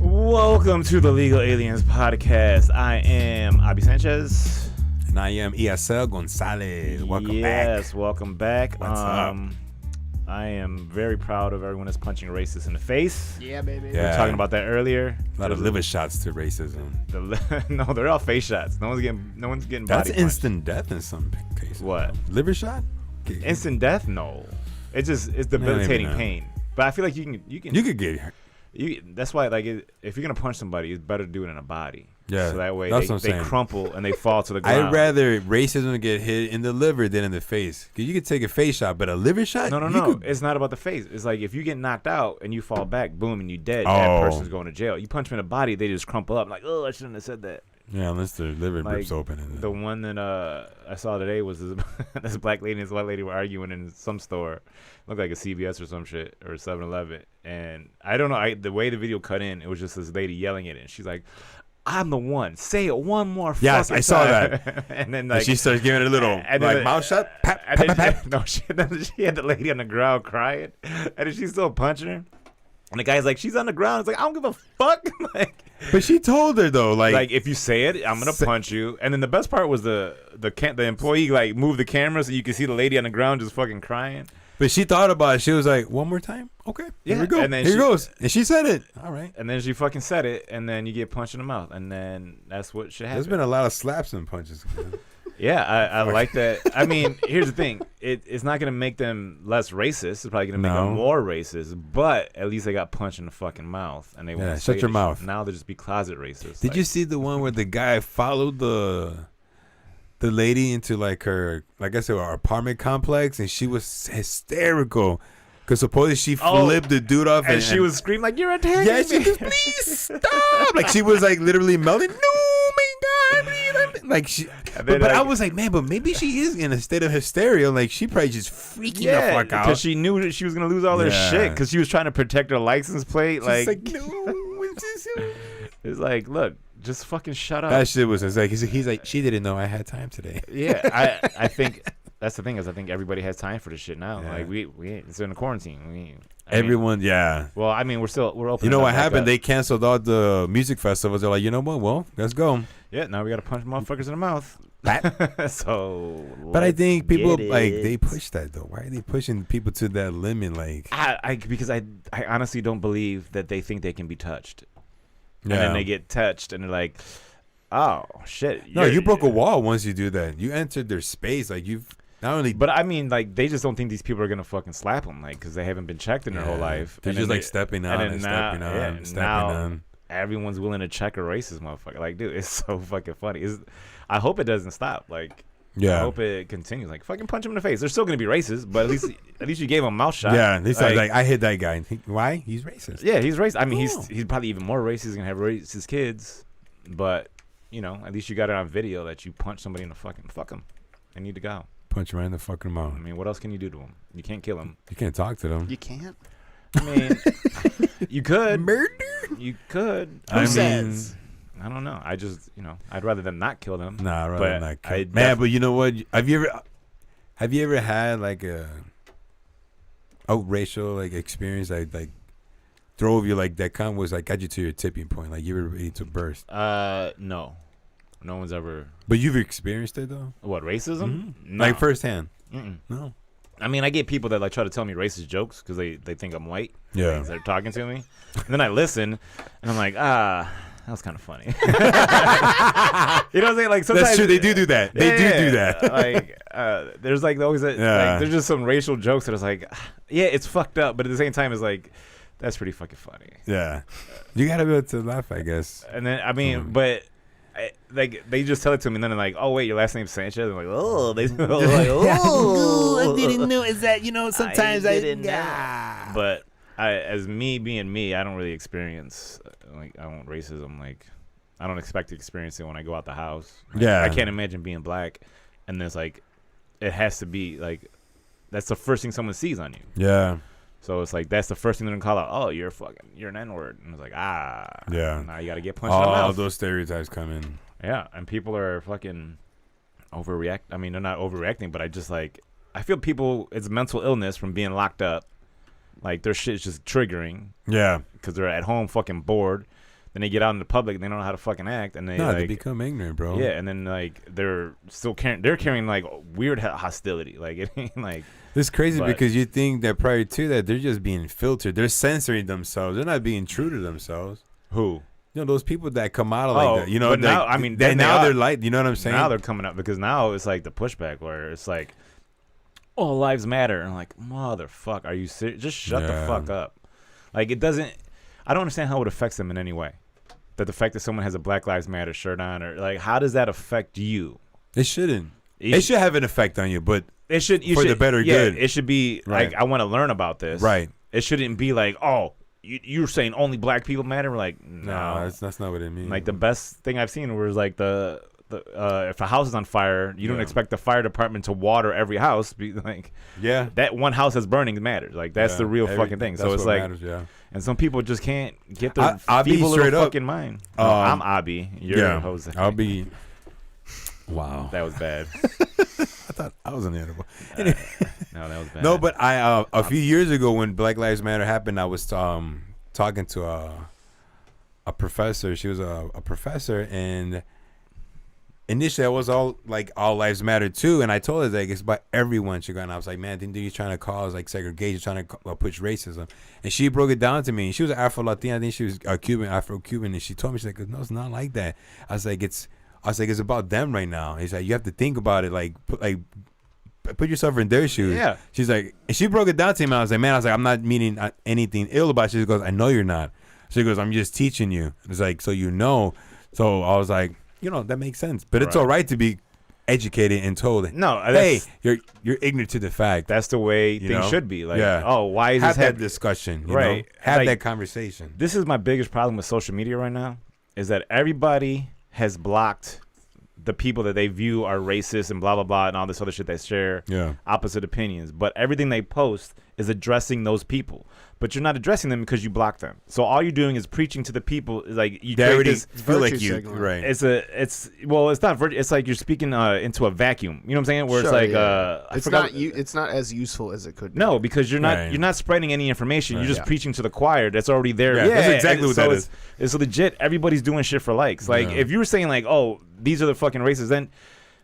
Welcome to the Legal Aliens podcast. I am Abi Sanchez. And I am ESL Gonzalez. Welcome back. Yes, welcome back. What's up? I am very proud of everyone that's punching racists in the face. Yeah, baby. We were talking about that earlier. A lot of liver shots to racism. No, they're all face shots. No one's getting That's body punched. instant death in some cases. What? Liver shot? Okay. Instant death? No. It's debilitating not. pain. But I feel like you You could get hurt. that's why, like, if you're gonna punch somebody, it's better to do it in a body. Yeah, So that way that's what I'm they saying. crumple and they fall to the ground. I'd rather racism get hit in the liver than in the face. Because you could take a face shot, but a liver shot? No. you could- It's not about the face. It's like if you get knocked out and you fall back, boom, and you dead, Oh. that person's going to jail. You punch them in the body, they just crumple up. Like, oh, I shouldn't have said that. Yeah, unless the liver Like, rips open. And The one that I saw today was this black lady and this white lady were arguing in some store. Looked like a CVS or some shit or 7-Eleven. And I don't know. The way the video cut in, it was just this lady yelling at it. And she's like, I'm the one. Say it one more Yes, fucking I saw time." that. And then and like she starts giving it a little and then mouth shot. Pap, and pap, then pap, pap. No, she had the lady on the ground crying, and then she's still punching her. And the guy's like, she's on the ground. It's like, I don't give a fuck. like But she told her, though, like if you say it, I'm gonna punch you. And then the best part was the employee like moved the camera so you could see the lady on the ground just fucking crying. But she thought about it. She was like, one more time? Okay. Yeah, Here we go. and then Here she- goes. And she said it. All right. And then she fucking said it, and then you get punched in the mouth, and then that's what should happen. There's been a lot of slaps and punches. Yeah, I like that. I mean, here's the thing. It's not going to make them less racist. It's probably going to make them No. more racist. But at least they got punched in the fucking mouth. And they Yeah, won't shut say your it. mouth. Now they'll just be closet racist. Did you see the one where the guy followed the lady into like her, like I said, her apartment complex, and she was hysterical because supposedly she flipped the dude off, And she was screaming like, you're attacking yeah, she me. was please stop, like she was like literally melting. No, my God, please. Like she, And then, but I like- was like, man, but maybe she is in a state of hysteria. Like she probably just freaking the Yeah, fuck out. because she knew that she was going to lose all her Yeah. shit because she was trying to protect her license plate. She's Like, like, no, it's just. it's like, look, just fucking shut up. That shit was it's like he's like she didn't know I had time today. Yeah, I think that's the thing is I think everybody has time for this shit now. Yeah. Like, we it's in a quarantine. I mean, Everyone, yeah. well, I mean, we're open. You know it what back happened? up. They canceled all the music festivals. They're like, you know what? Well, let's go. Yeah, now we gotta punch motherfuckers in the mouth. So, But I think people get like it. they push that though. Why are they pushing people to that limit? Like, because I honestly don't believe that they think they can be touched, yeah. and then they get touched, and they're like, oh shit. No, you broke a wall once you do that. You entered their space. Like you've not only. But I mean, like, they just don't think these people are gonna fucking slap them, like, because they haven't been checked in their whole life. They're And just then like stepping on then and now- stepping on yeah, and stepping now on. Everyone's willing to check a racist motherfucker. Like, dude, it's so fucking funny. I hope it doesn't stop. Like, I Yeah. hope it continues. Like, fucking punch him in the face. They're still gonna be racist, but at least you gave him a mouth shot. Yeah. They said like I hit that guy. Why? He's racist. yeah, he's racist. I mean, Oh. he's probably even more racist. He's gonna have racist kids, but you know, at least you got it on video that you punched somebody in the fucking fuck them. They need to go. Punch him right in the fucking mouth. I mean, what else can you do to him? You can't kill him. You can't talk to them. You can't. I mean, you could. Murder. You could. I says? I don't know. I just, I'd rather them not kill them. Nah, I'd rather But not. I Man, but you know what? Have you ever had like a outracial like experience like drove you like that kind of was like got you to your tipping point, like you were ready to burst? No. No one's ever. But you've experienced it though, What, racism? No. like firsthand. Mm-mm. No. I mean, I get people that like try to tell me racist jokes because they think I'm white. Yeah. They're talking to me, and then I listen, and I'm like, that was kind of funny. You know what I'm saying? Like sometimes That's true. They do that. They do that. Like there's like always like, Yeah. there's just some racial jokes that it's like, yeah, it's fucked up, but at the same time, it's like that's pretty fucking funny. Yeah. You gotta be able to laugh, I guess. And then I mean, but. Like they just tell it to me, and then they're like, "Oh wait, your last name's Sanchez." I'm like, "Oh, they like, oh, I didn't know. Is that sometimes I didn't know. But as me being me, I don't really experience like I don't racism. Like I don't expect to experience it when I go out the house. Yeah. I can't imagine being black, and there's like, it has to be like, that's the first thing someone sees on you. Yeah. So it's like that's the first thing they're gonna call out. Oh, you're an N-word, and it's like Yeah. Now you gotta get punched in the All mouth. those stereotypes come in. Yeah, and people are fucking overreact. I mean, they're not overreacting, but I feel people, it's mental illness from being locked up. Like their shit's just triggering Yeah. because they're at home fucking bored. Then they get out in the public and they don't know how to fucking act, and they they become ignorant, bro. Yeah, and then like they're still carrying like weird hostility. Like it ain't like It's crazy but- because you think that prior to that they're just being filtered. They're censoring themselves. They're not being true to themselves. who. You know, those people that come out of like that. You know, but now like, I mean they, then now they they're are. like, you know what I'm saying? Now they're coming up because now it's like the pushback where it's like, all lives matter. And I'm like, motherfucker, are you serious? Just shut the Yeah. fuck up. Like it doesn't. I don't understand how it affects them in any way. That the fact that someone has a Black Lives Matter shirt on, or like, how does that affect you? It shouldn't. You It should have an effect on you, but It should for the better good. It should be Right. like I want to learn about this. right. It shouldn't be like, oh, you're saying only black people matter. We're like, No, that's not what it means. Like the best thing I've seen was like the if a house is on fire, you don't Yeah. expect the fire department to water every house. Like yeah. that one house that's burning matters. Like that's Yeah. the real fucking thing. So that's it's what like, matters, yeah. and some people just can't get their I'll be feeble little straight up. fucking mind. No, I'm Abi. You're Jose. I'll be. Wow. That was bad. I thought I was on the other one. No, that was bad. No, but I a few years ago when Black Lives Matter happened, I was talking to a professor. She was a professor, and initially I was all lives matter too, and I told her that it's about everyone should go. And I was like, man, think you're trying to cause like segregation, trying to push racism. And she broke it down to me. She was Afro Latina. I think she was Cuban, Afro Cuban, and she told me, she's like, no, it's not like that. I was like, it's about them right now. It's like you have to think about it, put yourself in their shoes. Yeah. She's like, and she broke it down to me. And I was like, man, I'm not meaning anything ill about it. She goes, I know you're not. She goes, I'm just teaching you. It's like, so you know. So I was like, that makes sense. But it's Right. all right to be educated and told, No, hey, that's- you're ignorant to the fact. that's the way You things know? should be. Like, Yeah. oh, why is Have this that happening? discussion, you Right. know? Have Like- that conversation. This is my biggest problem with social media right now, is that everybody has blocked the people that they view are racist and blah, blah, blah, and all this other shit that share Yeah. opposite opinions. But everything they post is addressing those people. But you're not addressing them because you block them. So all you're doing is preaching to the people. Like you They create already this. feel like virtue you, signaling. right? It's not virtue. It's like you're speaking into a vacuum. You know what I'm saying? Where Sure, it's like yeah. I it's forgot- not it's not as useful as it could be. No, because you're not Right. you're not spreading any information. Right. You're just Yeah. preaching to the choir that's already there. Yeah, that's exactly what so that it's legit. Everybody's doing shit for likes. Like Yeah. if you were saying like, oh, these are the fucking racists, then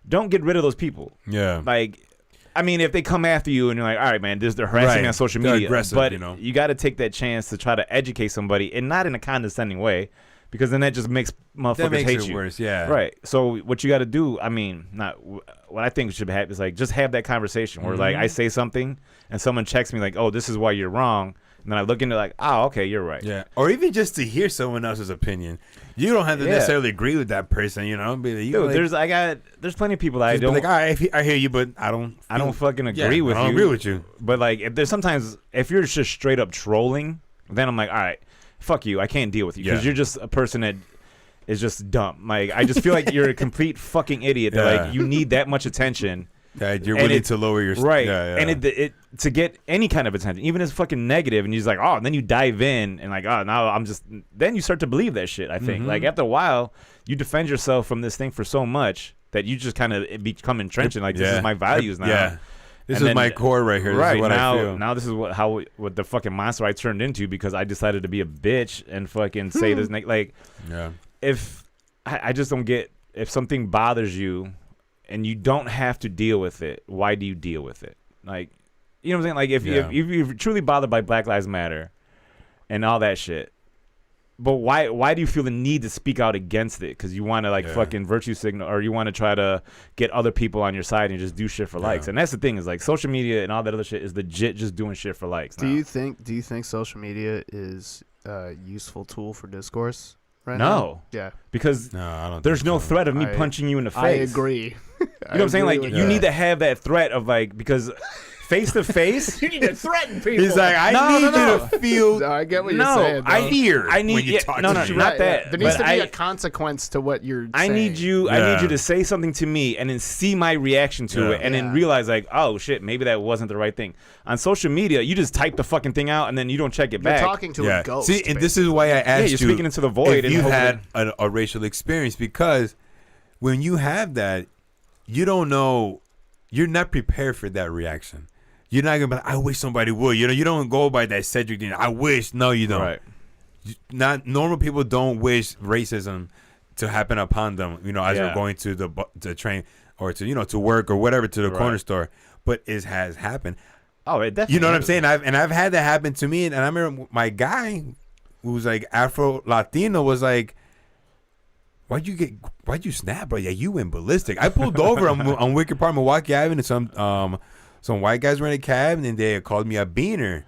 don't get rid of those people. Yeah. Like, I mean, if they come after you and you're like, all right, man, they're harassing Right. me on social They're media, aggressive, but you know. you got to take that chance to try to educate somebody, and not in a condescending way, because then that just makes motherfuckers that makes hate it you. worse, yeah. Right. So what you got to do, I mean, what I think should happen is like just have that conversation where like Mm-hmm. I say something and someone checks me like, oh, this is why you're wrong, and then I look into like, oh, okay, you're right. Yeah. Or even just to hear someone else's opinion. You don't have to Yeah. necessarily agree with that person, you know? Be like, you Dude, like, there's plenty of people that I just be don't like, all right, I hear you, but I don't fucking Yeah, agree with I don't you. agree with you. But like if there's sometimes if you're just straight up trolling, then I'm like, all right, fuck you. I can't deal with you because Yeah. you're just a person that is just dumb. Like I just feel like you're a complete fucking idiot. That Yeah. like you need that much attention. That you're And willing it- to lower your Right. Yeah, yeah. And it to get any kind of attention, even if it's fucking negative, and you're just like, oh, and then you dive in and like, oh, now I'm just, then you start to believe that shit, I think. Mm-hmm. Like after a while, you defend yourself from this thing for so much that you just kind of become entrenched in like, this Yeah. is my values now. Yeah. This And is then- my core right here. This Right is what now, I feel. now this is what the fucking monster I turned into because I decided to be a bitch and fucking say this. Like, Yeah. if I just don't get if something bothers you and you don't have to deal with it, why do you deal with it? Like, you know what I'm saying? Like, if you're truly bothered by Black Lives Matter and all that shit, but why do you feel the need to speak out against it? Because you want to Yeah. fucking virtue signal, or you want to try to get other people on your side and just do shit for likes. Yeah. And that's the thing is like social media and all that other shit is legit just doing shit for likes. Do now. you think social media is a useful tool for discourse right now? No, Yeah. because No, I don't there's think no so. threat of me I- punching you in the face. I agree. You know what I'm saying? Like you need to have that threat of like because face to face. You need to threaten people. He's like, I No, need no, no. you to feel I get what you're No, saying. I though. fear I need when you yeah, talk no, to no, me. not Right, that. yeah. There needs but to be I, a consequence to what you're I saying. need you. I need you to say something to me and then see my reaction to Yeah. it, and then Yeah. realize like, oh shit, maybe that wasn't the right thing. On social media, you just type the fucking thing out and then you don't check it You're back. talking to a ghost. See, and this is why I asked yeah, you're you speaking into the void. if and you hopefully- had a racial experience, because when you have that, you don't know, you're not prepared for that reaction. You're not gonna be like, I wish somebody would. You know, you don't go by that Cedric thing. I wish. No, you don't. right. not normal people don't wish racism to happen upon them. You know, as they're going to the train or to to work or whatever, to the corner store. But it has happened. Oh, it definitely. You know what I'm saying? I've had that happen to me, and I remember my guy, who's like Afro Latino, was like, Why'd you snap, bro? Yeah, you went ballistic. I pulled over on Wicker Park, Milwaukee Avenue. Some white guys were in a cab, and they called me a beaner.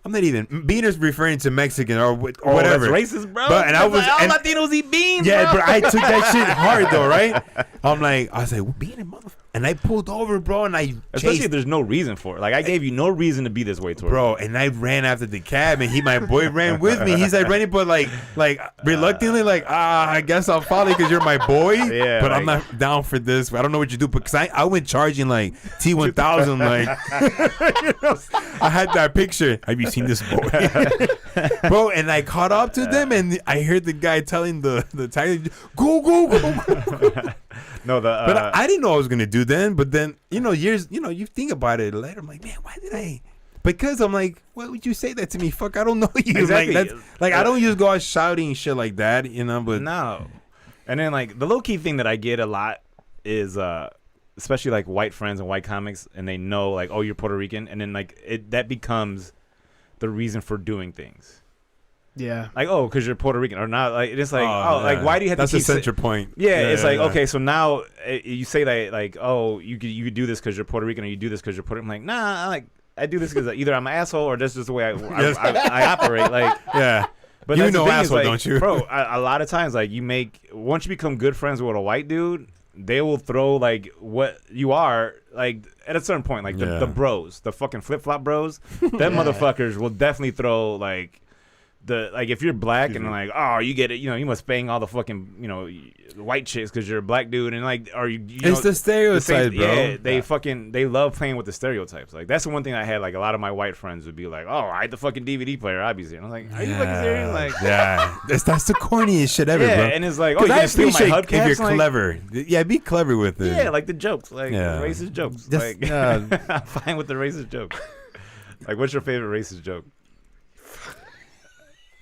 I'm not even beaners referring to Mexican or whatever. That's racist, bro. But, and I was like, all Latinos eat beans. Yeah, bro. I took that shit hard though, right? I was like, beaner, motherfucker. And I pulled over, bro, and I especially if there's no reason for it. Like I gave you no reason to be this way towards bro, and I ran after the cab, and my boy ran with me. He's like running, but like reluctantly, like I guess I'll follow you because you're my boy. Yeah, but I'm not down for this. I don't know what you do, because I went charging like T1000, like I had that picture. Have you seen this boy, bro? And I caught up to them, and I heard the guy telling the taxi, go. No, but I didn't know I was gonna do then. But then years, you think about it later. I'm like, man, why did I? Because I'm like, why would you say that to me? Fuck, I don't know you. Exactly. I don't just go out shouting shit like that, But no. And then like the low key thing that I get a lot is especially like white friends and white comics, and they know like, oh, you're Puerto Rican, and then like that becomes the reason for doing things. Yeah. Like, oh, because you're Puerto Rican or not. Like, it's like, like, why do you have That's to keep the central point. Yeah, it's like, okay, so now you say that, like, oh, you could do this because you're Puerto Rican, or you do this because you're Puerto Rican. I'm like, nah, I do this because either I'm an asshole or that's just the way I operate. Like, yeah. But you that's know the thing asshole, is, like, don't you? Bro, a lot of times, like, once you become good friends with a white dude, they will throw, like, what you are, like, at a certain point, like, the bros, the fucking flip-flop bros, them motherfuckers will definitely throw, like, if you're black and like, oh, you get it, you must bang all the fucking white chicks because you're a black dude, and like, are you it's the stereotype, bro. Yeah, they love playing with the stereotypes. Like that's the one thing I had. Like a lot of my white friends would be like, oh, I had the fucking DVD player, obviously. And I'm like, are you fucking serious? Like, yeah, that's the corniest shit ever, bro. And it's like, oh, you gonna steal my hubcaps? If you're clever, be clever with it. Yeah, like the jokes, like racist jokes. Like, I'm fine with the racist jokes. Like, what's your favorite racist joke?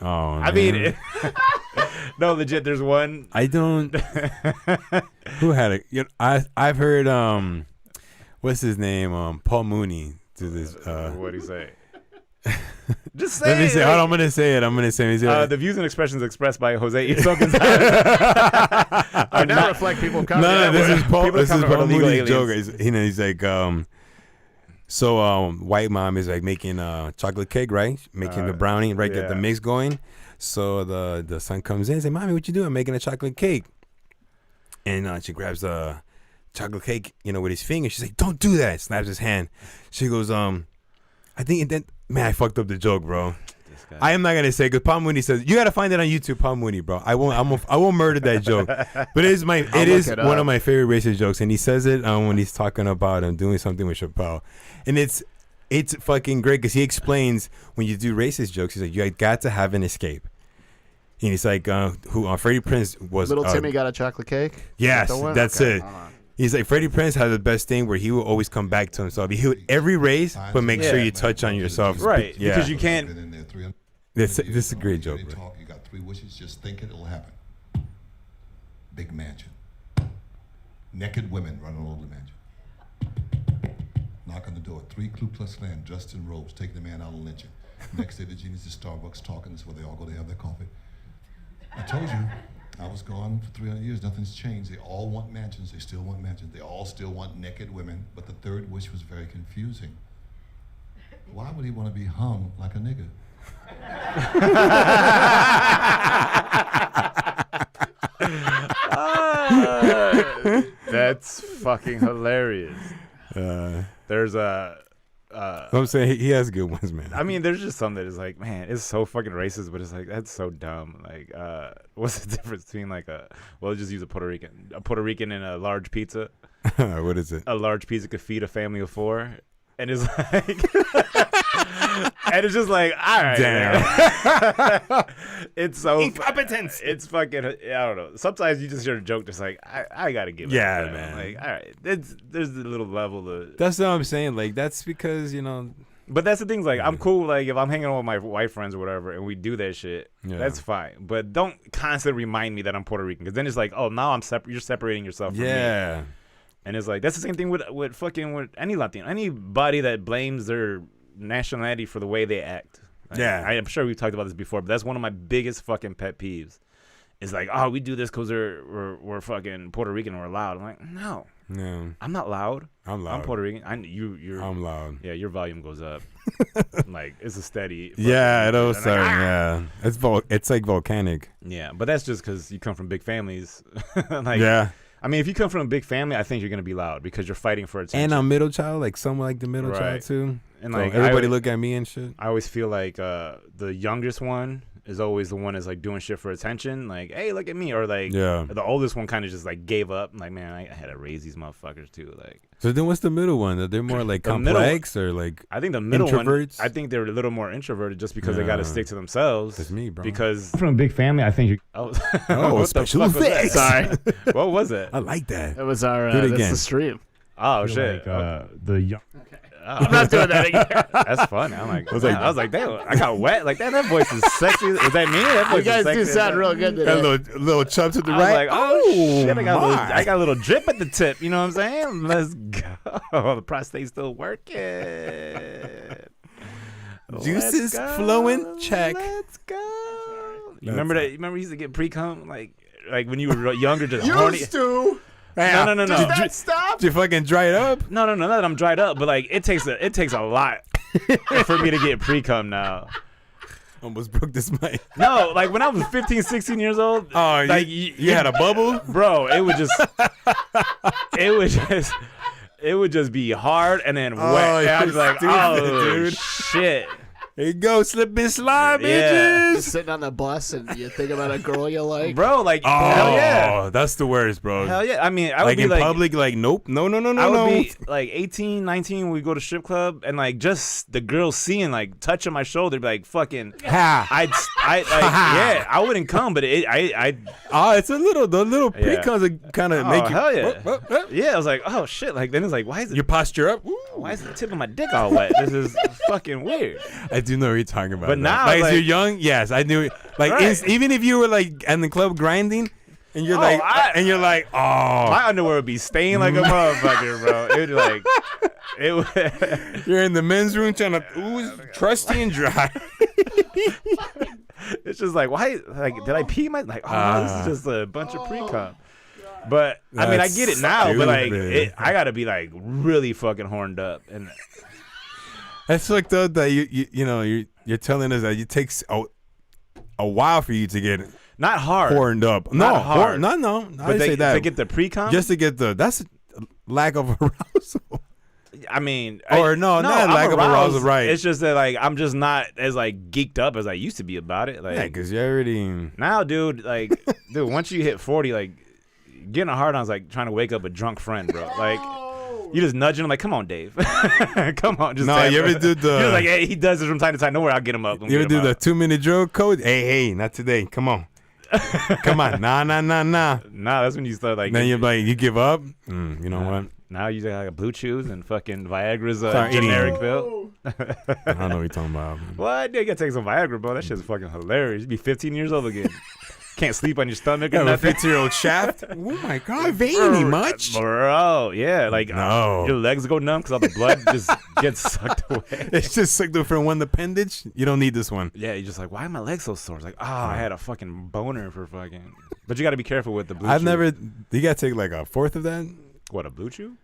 Oh, I mean, no, legit. There's one. I don't. Who had it? I've heard. What's his name? Paul Mooney do this. What'd he say? Just say. Let me it. say. Hold on, I'm gonna say it. The views and expressions expressed by Jose Iso Gonzalez I never reflect people coming. No, this is Paul. This is Paul Mooney's joke. He's like, So white mom is like making chocolate cake, right? Making the brownie, right? Get the mix going. So the son comes in and says, "Mommy, what you doing? I'm making a chocolate cake." And she grabs the chocolate cake, with his finger. She's like, "Don't do that!" Snaps his hand. She goes, "I think that man, I fucked up the joke, bro." I am not gonna say because Paul Mooney says you gotta find it on YouTube. Paul Mooney, bro. I won't murder that joke, but it is one of my favorite racist jokes, and he says it when he's talking about doing something with Chappelle, and it's fucking great because he explains when you do racist jokes, he's like, you got to have an escape, and he's like, Freddie Prinze was Little Timmy got a chocolate cake. Yes, that's it. He's like, Freddie Prinze has the best thing where he will always come back to himself. He would every race, but make sure you touch on yourself. Right, yeah. because you can't. This is a great joke, bro. Talk, you got 3 wishes, just think it, it'll happen. Big mansion. Naked women running all over the mansion. Knock on the door. 3 Ku Klux Klan dressed in robes, taking the man out and lynching. Next day, the genius at Starbucks talking. This is where they all go to have their coffee. I told you, I was gone for 300 years. Nothing's changed. They all want mansions. They still want mansions. They all still want naked women. But the 3rd wish was very confusing. Why would he want to be hung like a nigga? That's fucking hilarious. There's I'm saying he has good ones, man. I mean, there's just some that is like, man, it's so fucking racist, but it's like that's so dumb. Like, what's the difference between like just use a Puerto Rican and a large pizza? What is it? A large pizza could feed a family of 4. And it's like, and it's just like, all right, damn. It's so incompetence. It's fucking, I don't know. Sometimes you just hear a joke, just like, I gotta give it. Yeah, man. Like, all right, there's a little level of. That's what I'm saying. Like, that's because But that's the thing. Like, I'm cool. Like, if I'm hanging out with my white friends or whatever, and we do that shit, that's fine. But don't constantly remind me that I'm Puerto Rican, because then it's like, oh, now you're separating yourself from me. Yeah. And it's like, that's the same thing with any Latino, anybody that blames their nationality for the way they act. Like, I'm sure we've talked about this before, but that's one of my biggest fucking pet peeves. It's like, oh, we do this because we're fucking Puerto Rican and we're loud. I'm like, no. I'm not loud. I'm loud. I'm Puerto Rican. I'm loud. Yeah, your volume goes up. Like, it's a steady. Yeah, it was like, yeah. It's like volcanic. Yeah, but that's just because you come from big families. Like, I mean, if you come from a big family, I think you're gonna be loud because you're fighting for attention. And I'm middle child, like somewhat like the middle child too. And so like everybody look at me and shit. I always feel like the youngest one is always the one that's like doing shit for attention. Like, hey, look at me. Or like the oldest one kind of just like gave up. Like, man, I had to raise these motherfuckers too. Like, so then what's the middle one? They're more like complex or like I think the middle introverts? one, I think they're a little more introverted just because they got to stick to themselves. That's me, bro. Because from a big family, I think you. Oh, special effects. Sorry. What was it? I like that. It was our. Do it That's again. the stream. Oh shit! The young. I'm not doing that again. That's funny. I'm like, I was like, damn, I got wet. Like, damn, that voice is sexy. Is that me? That voice You guys is sexy. do sound real good today. That little chub to the I was right. like, oh shit, my. I got a little drip at the tip. You know what I'm saying? Let's go. The prostate's still working. Juices Let's go. flowing. Check. Let's go. You remember that? You remember you used to get pre-cum like when you were younger, just horny. to. No. Did that stop? Did you fucking dry it up? No, not that I'm dried up, but like it takes a lot for me to get pre-cum now. Almost broke this mic. No, like when I was 15, 16 years old. Oh, like, you had a bubble? Bro, it would just be hard and then wet. And I'd be like, stupid, dude. Shit. There you go, slip and slide, Yeah. bitches. Just sitting on the bus and you think about a girl you like. Bro, like, Oh, hell yeah. that's the worst, bro. Hell yeah. I mean, I would Like be in like, public, like, nope, no. I would be like 18, 19 when we go to strip club, and like just the girls seeing, like, touching my shoulder, be like, fucking, yeah, I wouldn't come, but it's the little pre-cons that kind of make you. Hell yeah. Yeah, I was like, oh shit. Like, then it's like, why is Your posture up. why is the tip of my dick all wet? This is fucking weird. I do know what you're talking about. But now, like, like- as you're young, yes, I knew it. Like, Right. even if you were like in the club grinding, and you're oh, My underwear would be stained like a motherfucker, bro. It would like, you're in the men's room trying to ooze trusty and dry. It's just like, why? Like, did I pee my? Like, oh, this is just a bunch of pre-cum. But I mean, I get it now. But like, I gotta be like really fucking horned up, and That's fucked up that you're telling us that it takes a while for you to get not hard, horned up. Not hard. No. I but didn't say that. to get the pre-cum, Just to get that's lack of arousal. I mean, Or not lack of arousal, right? It's just that like I'm just not as like geeked up as I used to be about it. Like, Yeah, because you already. now, dude, once you hit 40, like getting a hard on is like trying to wake up a drunk friend, bro. Like, you just nudging him, like, come on, Dave, come on. Just No, you ever do the? You're like, hey, he does this from time to time. Don't worry, I'll get him up. You ever do the 2-minute drill code? Hey, not today. Come on. Come on. Nah. Nah, that's when you start like. Then you're like, you give up? You know what? Now you got like Blue Chews and fucking Viagra's Start eating. generic pill. I don't know what you're talking about. What? You gotta take some Viagra, bro. That shit's fucking hilarious. You be 15 years old again. Can't sleep on your stomach or Yeah, a nothing. 15-year-old shaft. Oh my god, veiny much? Bro, yeah, like No. your legs go numb because all the blood just gets sucked away. It's just like the from one appendage. You don't need this one. Yeah, you're just like, why are my legs so sore? It's like, I had a fucking boner for fucking. But you got to be careful with the Blue I've Chew. never. You gotta take like a fourth of that. What, a Blue Chew?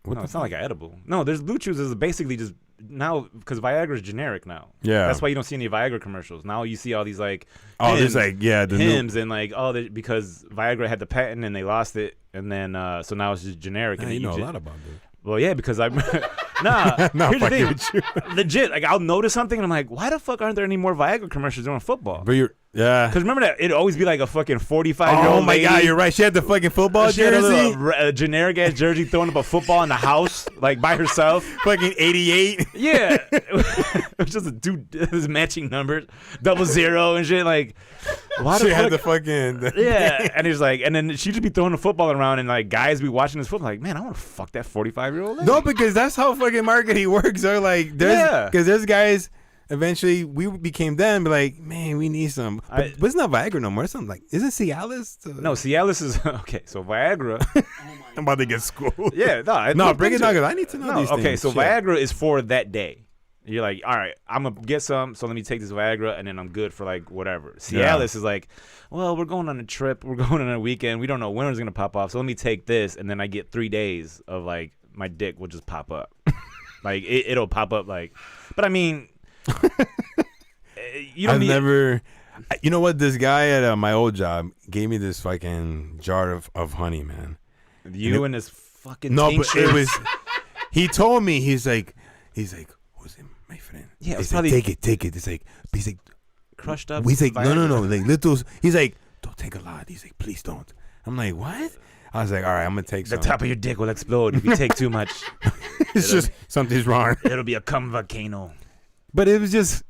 What No, the it's not like an edible. No, there's Blue Chews is basically just now because Viagra is generic now. Yeah. That's why you don't see any Viagra commercials. Now you see all these like There's like the new. hymns and like because Viagra had the patent and they lost it and then so now it's just generic. Yeah, and you know a ju- lot about this. Well, yeah, because I'm nah. No, Here's the fucking thing, legit. Like I'll notice something and I'm like, why the fuck aren't there any more Viagra commercials during football? But Yeah. Because remember that it'd always be like a fucking 45-year-old Oh my god, you're right. She had the fucking football She had a jersey. little, generic ass jersey throwing up a football in the house, like by herself. Fucking 88. Yeah, it was just a dude, his matching numbers, 00 and shit. Like, why She the had fuck? the fucking. Yeah, and he's like, and then she'd just be throwing the football around, and like guys be watching this football, like, man, I want to fuck that 45-year-old. No, because that's how fucking marketing works. They're like, Yeah. because there's guys. Eventually, we became them. Be like, man, we need some. But it's not Viagra no more. It's something like, isn't Cialis? No, Cialis is okay. So Viagra, I'm about to get schooled. yeah, No, bring it down because I need to know No, these okay, things. so Shit. Viagra is for that day. You're like, all right, I'm gonna get some, so let me take this Viagra, and then I'm good for like whatever. Cialis is like, well, we're going on a trip, we're going on a weekend, we don't know when it's gonna pop off, so let me take this, and then I get 3 days of like my dick will just pop up, like it'll pop up like, but I mean, you don't I've need. never. You know what? This guy at my old job gave me this fucking jar of honey, man. You and this fucking No, tincture. but it was. He told me he's like, who's him, my friend? Yeah, it's he's like, probably- take it. He's like, crushed up. he's like, no, Viagra. like little. He's like, don't take a lot. He's like, please don't. I'm like, what? I was like, all right, I'm gonna take The some. top of your dick will explode if you take too much. It's just something's wrong. It'll be a cum volcano. But it was just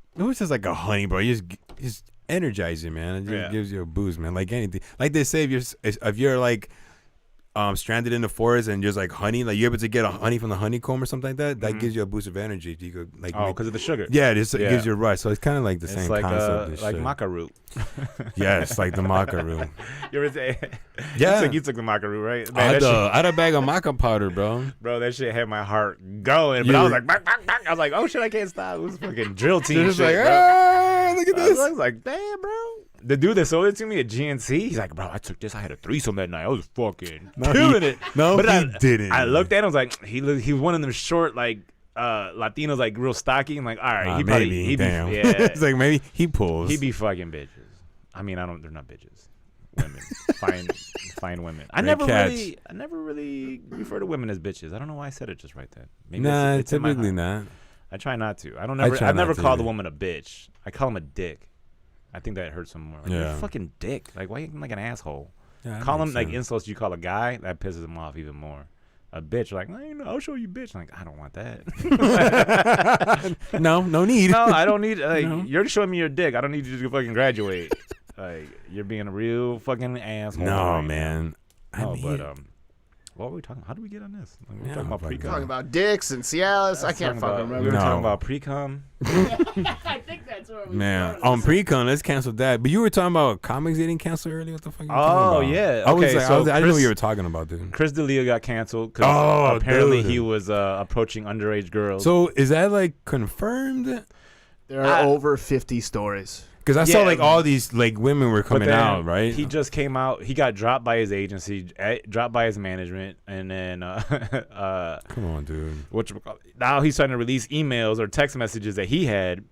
like a honey, bro. You just energizing, man. It just Yeah. gives you a boost, man. Like anything. Like they say, if you're like stranded in the forest and just like honey, like you're able to get a honey from the honeycomb or something like that, that gives you a boost of energy. You could like, Oh, because of the sugar. yeah, it Yeah. gives you a rush. So it's kind of like the It's same like concept. and like shit. maca root. Yes, like the maca root. You ever say? Yeah. you took the maca root, right? I Man, had, that shit, I had a bag of maca powder, bro. bro, that shit had my heart going. But I was like, bang, bang, bang. I was like, oh shit, I can't stop. It was fucking drill team Just shit, like, bro. ah, look at I this. was like, damn, bro. The dude that sold it to me at GNC, he's like, bro, I took this. I had a threesome that night. I was fucking killing it. No, But he didn't. I looked at him. I was like, he was one of them short, like, Latinos, like real stocky. I'm like, all right, he probably, maybe. he be, Damn. yeah, It's like maybe he pulls. he be fucking bitches. I mean, they're not bitches. Women, fine women. I Great never really refer to women as bitches. I don't know why I said it just right then. Maybe Nah, it's in my typically heart. not. I try not to. try I've not never to called a either. woman a bitch. I call him a dick. I think that hurts him more. Like, you're Yeah. a fucking dick. Like, why are you like an asshole? Yeah, that Call makes him like sense. insults you call a guy, that pisses him off even more. A bitch, like, I'll show you bitch. I'm like, I don't want that. No need. No, I don't need. Like, No. you're showing me your dick. I don't need you to fucking graduate. Like, you're being a real fucking asshole. No, right now. man. No, mean, but what were we talking? How did we get on this? Like, we were Yeah, talking about fucking pre-cum. Talking about dicks and Cialis. I can't fucking We remember. were No. talking about pre-cum. I think that's where we Man, started. on pre-con, let's cancel that. But you were talking about comics getting canceled earlier. What the fuck? Are you Oh, talking about? yeah. I was Okay, like, so I didn't know Chris- what you were talking about, dude. Chris D'Elia got canceled because Oh, apparently dude. he was approaching underage girls. So is that like confirmed? There are over 50 stories. Because I saw Yeah, like all these like women were But coming then out, right? He just came out. He got dropped by his agency, dropped by his management, and then Come on, dude. now he's trying to release emails or text messages that he had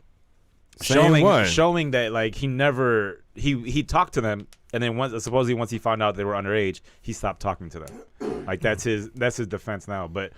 Saying what? showing that like he never he talked to them, and then supposedly once he found out they were underage, he stopped talking to them. Like that's his defense now. But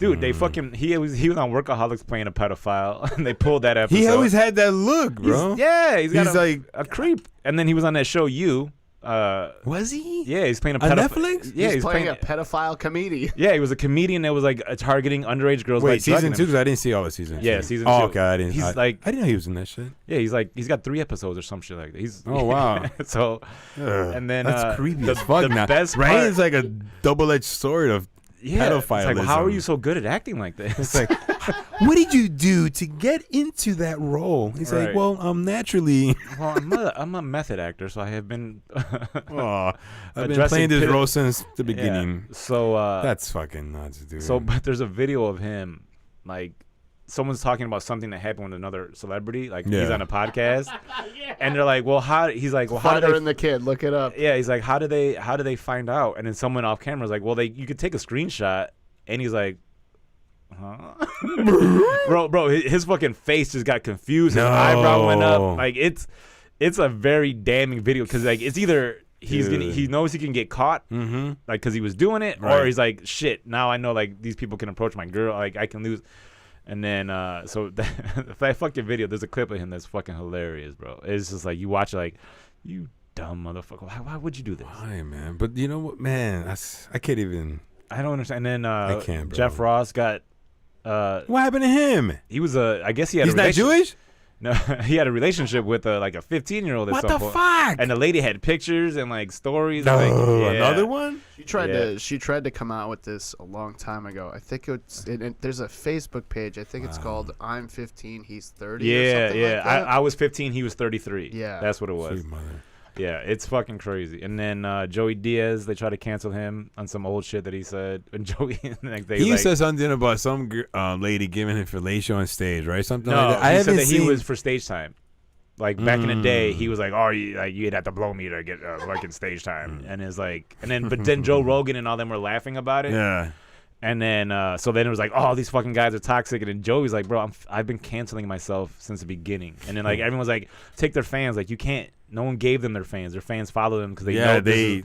dude, they fucking he was on Workaholics playing a pedophile, and they pulled that episode. He always had that look, bro. He's got He's a, like- a creep, and then he was on that show You. Was he? Yeah, he's playing a On pedophile. Netflix? Yeah, He's playing a pedophile comedian. Yeah, he was a comedian that was like targeting underage girls. Wait, like, season drugging 2? them. Because I didn't see all the seasons. Yeah, season Oh, 2. okay. I didn't. He's I like, I didn't know he was in that shit. yeah, he's got 3 episodes or some shit like that. He's Oh, wow. so, Ugh, and then that's creepy the, as fuck. the now, best right? part, It's like a double-edged sword of. yeah, it's like, how are pedophilism. you so good at acting like this? It's like, what did you do to get into that role? He's like, Right. well, naturally. well, I'm a method actor, so I have been. Oh, I've been Addressing playing this pedo- role since the Yeah. beginning. So That's fucking nuts, dude. So, but there's a video of him, like, someone's talking about something that happened with another celebrity. Like, he's Yeah. on a podcast, and they're like, "Well, how?" He's like, "Well, how Fighter did they?" and the Kid. Look it up. Yeah, he's like, "How do they find out?" And then someone off camera is like, "Well, you could take a screenshot," and he's like. Huh? bro, his fucking face just got confused. His eyebrow went No. up. Like it's a very damning video because like it's either Dude. he knows he can get caught Mm-hmm. like because he was doing it, or Right. he's like, shit, now I know like these people can approach my girl, like I can lose. And then so that fucking video, there's a clip of him that's fucking hilarious, bro. It's just like you watch it like, you dumb motherfucker. Why would you do this? Why, man? But you know what, man? I can't even. I don't understand. And then I can't, bro. Jeff Ross got. What happened to him? He was I guess he had. He's not Jewish. No, he had a relationship with like a 15-year-old. What the fuck? And the lady had pictures and like stories. No, like, yeah. another one. She tried to come out with this a long time ago. I think there's a Facebook page. I think it's called "I'm 15, He's 30." Yeah, or something yeah. Like that. I was 15. He was 33. Yeah. That's what it was. Sweet mother. Yeah, it's fucking crazy. And then Joey Diaz, they try to cancel him on some old shit that he said. And Joey, like He said something about some lady giving him fellatio on stage, right? Something no, like that. he said that he was for stage time. Like back in the day, he was like, "Oh, you'd have to blow me to get fucking stage time," and it's like, but then Joe Rogan and all them were laughing about it. Yeah. And then so then it was like, "Oh, these fucking guys are toxic," and then Joey's like, "Bro, I've been canceling myself since the beginning." And then like everyone's like, "Take their fans." Like you can't. No one gave them their fans. Their fans follow them because they know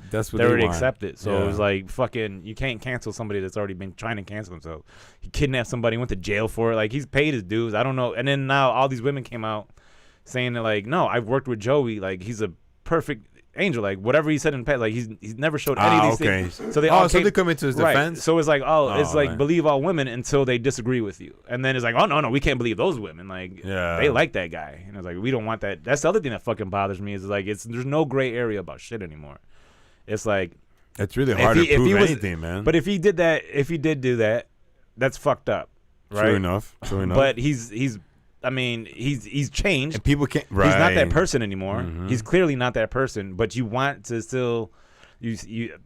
that's what they already want. accept it. So Yeah. it was like fucking. You can't cancel somebody that's already been trying to cancel themselves. He kidnapped somebody, went to jail for it. Like he's paid his dues. I don't know. And then now all these women came out saying that like, no, I've worked with Joey. Like he's a perfect angel. Like whatever he said in the past, like he's never showed any of these things. So they all so came, they come into his right. defense. So it's like, it's like man. believe all women until they disagree with you, and then it's like, oh no, we can't believe those women. Like they like that guy, and it's like we don't want that. That's the other thing that fucking bothers me is like there's no gray area about shit anymore. It's like it's really hard to prove anything, man. But if he did do that, that's fucked up, right? True enough. But he's changed. And people can't. Right. He's not that person anymore. Mm-hmm. He's clearly not that person. But you want to still,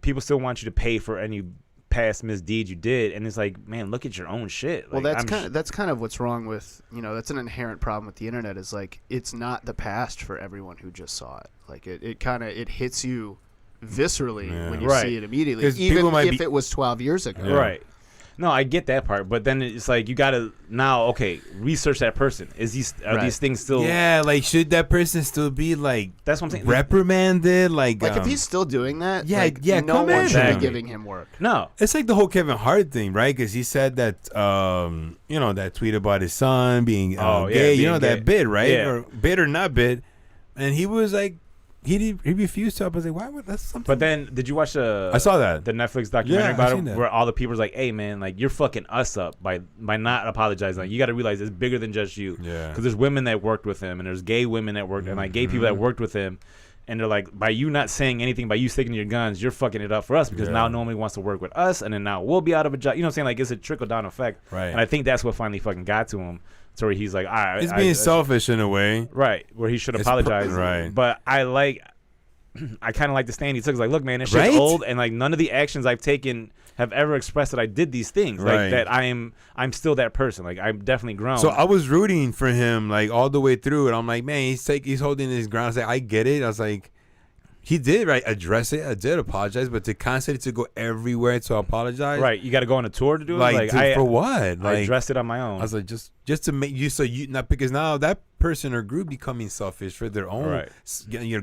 people still want you to pay for any past misdeed you did, and it's like, man, look at your own shit. Well, like, that's kind of what's wrong with that's an inherent problem with the internet. Is like it's not the past for everyone who just saw it. Like it hits you viscerally when you see it immediately, even if it was 12 years ago. Yeah. Right. No, I get that part, but then it's like you gotta now, research that person. Are these things still? Yeah, like should that person still be like? That's what I'm saying. Reprimanded, like if he's still doing that, yeah, no one should Exactly. be giving him work. No, it's like the whole Kevin Hart thing, right? Because he said that, that tweet about his son being gay, being that gay. bit, right? Yeah. Or bit or not bit, and he was like, he refused to. I was like, why would that's something? but then did you watch I saw that. the Netflix documentary Yeah, about I've it, seen that. where all the people was like, "Hey, man, like you're fucking us up by not apologizing. Like you got to realize it's bigger than just you. Yeah. Because there's women that worked with him, and there's gay women that worked, and like gay people that worked with him, and they're like, by you not saying anything, by you sticking to your guns, you're fucking it up for us because now nobody wants to work with us, and then now we'll be out of a job. You know what I'm saying? Like it's a trickle down effect. Right. And I think that's what finally fucking got to him. So where he's like, all right, He's being selfish in a way. right, where he should It's apologize. right. But I kind of like the stand he took. It's like, look, man, this shit's Right? old, and like none of the actions I've taken have ever expressed that I did these things. Right. Like that I'm still that person. Like I'm definitely grown. So I was rooting for him like all the way through, and I'm like, man, he's holding his ground. I was like, I get it. I was like, he did address it. I did apologize, but to constantly to go everywhere to apologize, right, you got to go on a tour to do it. Like, Like for what? I Like addressed it on my own. I was like, just to make you not because now that person or group becoming selfish for their own Right.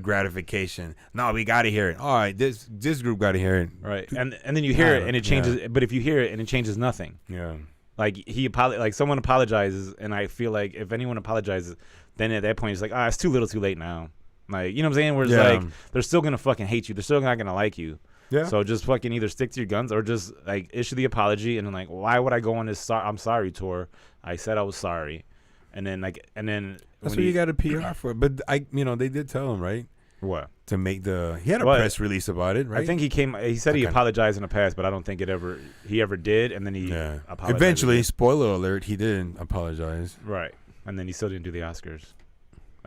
gratification. No, we got to hear it. All right, this group got to hear it. right, and then you hear it and it changes. Yeah. But if you hear it and it changes nothing, Yeah. like like someone apologizes, and I feel like if anyone apologizes, then at that point it's like, it's too little, too late now. Like, you know what I'm saying? Where it's Yeah. like they're still gonna fucking hate you. They're still not gonna like you. Yeah. So just fucking either stick to your guns or just like issue the apology and then like, why would I go on this I'm sorry tour? I said I was sorry, and then that's what you got a PR for. But they did tell him, right, what to make he had a What? press release about it, right? I think he said he Okay. apologized in the past, but I don't think he ever did, and then he apologized Eventually, again. spoiler alert, he didn't apologize. Right, and then he still didn't do the Oscars.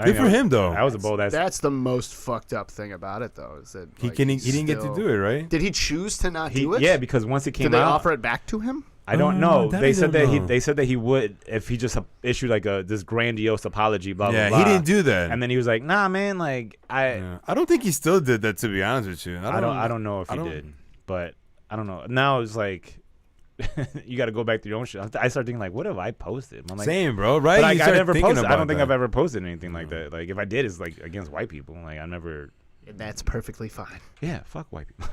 Good for him, though. That was a bold ass. That's the most fucked up thing about it, though, is that He like, didn't get to still- do it, right? Did he choose to not do it? Yeah, because once it came Did they out, offer it back to him? I don't know. that They I said don't that know. they said that he would if he just issued like this grandiose apology. Blah Yeah, blah. he blah. didn't do that. And then he was like, "Nah, man. Like Yeah. I don't think he still did that. To be honest with you, I don't know if he don't- did, but I don't know. Now it's like you got to go back to your own shit. I start thinking like, what have I posted? I'm like, Same, bro. Right? but I You start never thinking posted. I about don't think that. I've ever posted anything like that. Like if I did, it's like against white people. Like I never. And that's perfectly fine. Yeah, fuck white people.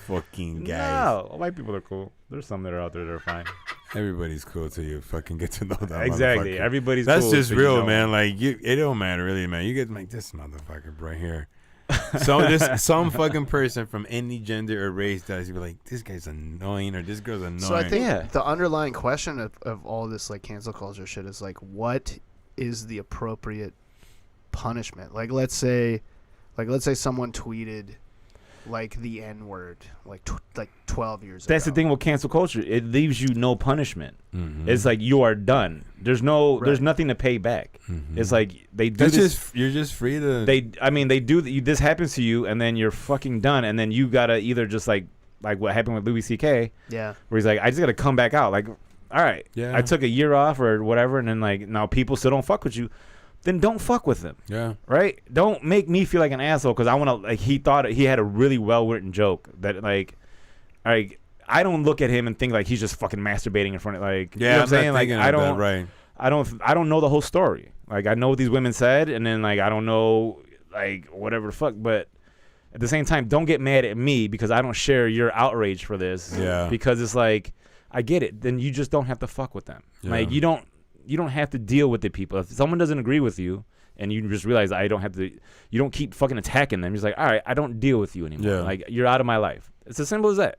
Fucking guys. No, white people are cool. There's some that are out there that are fine. Everybody's cool till you fucking get to know that. Exactly. motherfucker. Everybody's That's cool just till you real, know man. him. Like it don't matter really, man. You get like this motherfucker right here. So just some fucking person from any gender or race that you be like, this guy's annoying or this girl's annoying. So I think Yeah. the underlying question of all this like cancel culture shit is like, what is the appropriate punishment? Like let's say someone tweeted like the N-word like 12 years That's ago. the thing with cancel culture. It leaves you no punishment. Mhm. It's like you are done. There's Right. nothing to pay back. Mhm. It's like they do That's this. just you're just free to. They do this happens to you, and then you're fucking done, and then you gotta either just like what happened with Louis C.K. Yeah. where he's like, I just gotta come back out. Like, all right, Yeah. I took a year off or whatever, and then like now people still don't fuck with you. Then don't fuck with them, yeah. right? Don't make me feel like an asshole because I want to. Like he thought he had a really well written joke that like I don't look at him and think like he's just fucking masturbating in front of like you know what I'm saying? Like I don't right. I don't know the whole story. Like I know what these women said, and then like I don't know like whatever the fuck. But at the same time, don't get mad at me because I don't share your outrage for this. Yeah. Because it's like I get it. Then you just don't have to fuck with them. Yeah. Like you don't have to deal with the people. If someone doesn't agree with you, and you just realize I don't have to, you don't keep fucking attacking them. You're just like, all right, I don't deal with you anymore. Yeah. Like you're out of my life. It's as simple as that.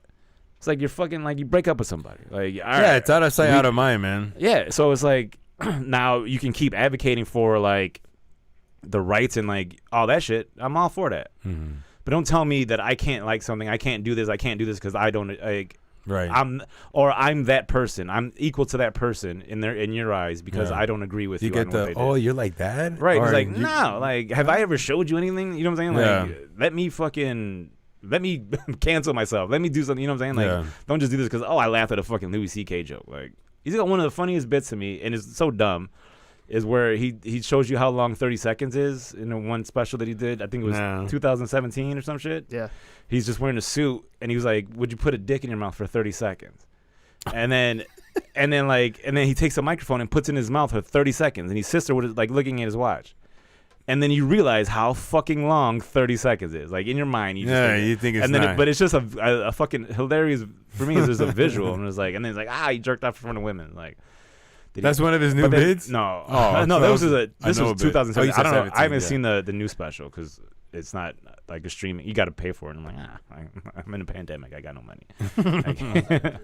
It's like you're fucking like you break up with somebody. Like all Yeah, right. it's out of sight, out of mind, man. Yeah, so it's like now you can keep advocating for like the rights and like all that shit. I'm all for that. Mm-hmm. But don't tell me that I can't like something. I can't do this because I don't like Right. I'm that person. I'm equal to that person in your eyes because Yeah. I don't agree with you. You get on what the they did. you're like that, Right. Or It's like, you- no, like, have I ever showed you anything? You know what I'm saying? Like, Yeah. let me cancel myself. Let me do something. You know what I'm saying? Like, Yeah. don't just do this because, I laughed at a fucking Louis C.K. joke. Like, he's got one of the funniest bits to me, and it's so dumb, is where he shows you how long 30 seconds is in the one special that he did. I think it was No. 2017 or some shit. Yeah. He's just wearing a suit, and he was like, would you put a dick in your mouth for 30 seconds? And then he takes a microphone and puts it in his mouth for 30 seconds, and his sister was like looking at his watch. And then you realize how fucking long 30 seconds is. Like in your mind, you just Yeah, think you think it's and then not. but it's just a fucking hilarious for me. Is there's a visual, and it's like, and then it's like, he jerked off in front of women. Like, did That's he, one of his new but then- bids. No, Oh, no, so this was I know a bit. 2017. Oh, you I said don't know. 17, I haven't yeah. seen the new special because it's not like a streaming. You got to pay for it. And I'm like, I'm in a pandemic. I got no money. I can't-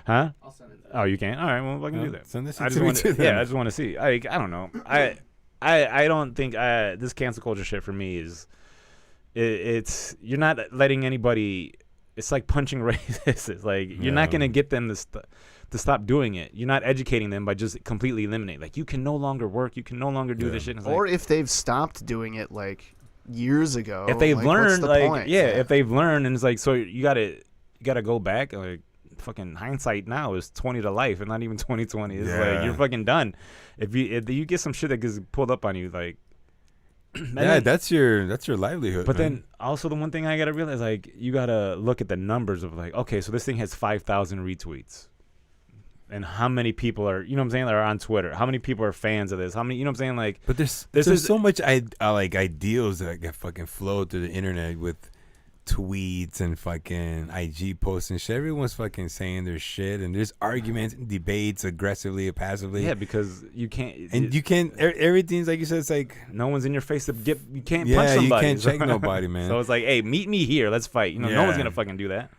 huh? I'll send it. Oh, you can? All right, well, I can do that. Send this I shit just to me want too. to, I just want to see. I don't know. I don't think this cancel culture shit for me is it's you're not letting anybody. It's like punching racists. It's like you're not Yeah. gonna get them to stop doing it. You're not educating them by just completely eliminating. Like you can no longer work. You can no longer do Yeah. this shit. And it's Or like, if they've stopped doing it like years ago. if they've like, what's learned, the like point? if they've learned, and it's like so you gotta go back. Like fucking hindsight now is 20 to life, and not even 2020. It's Yeah. like you're fucking done. If you get some shit that gets pulled up on you, like and Yeah, then- that's your livelihood. But man. then also the one thing I gotta realize, like, you gotta look at the numbers of like, okay, so this thing has 5,000 retweets, and how many people are, you know what I'm saying, that are on Twitter? How many people are fans of this? How many, you know what I'm saying, like, But there's This there's is- so much like ideals that get fucking flowed through the internet with tweets and fucking IG posts and shit. Everyone's fucking saying their shit, and there's arguments and debates aggressively or passively. yeah, because you can't, And you can't. Everything's like you said. It's like no one's in your face to get, you can't Yeah, punch you somebody. can't check nobody, man. So it's like, hey, meet me here, let's fight. You know, no Yeah. one's gonna fucking do that.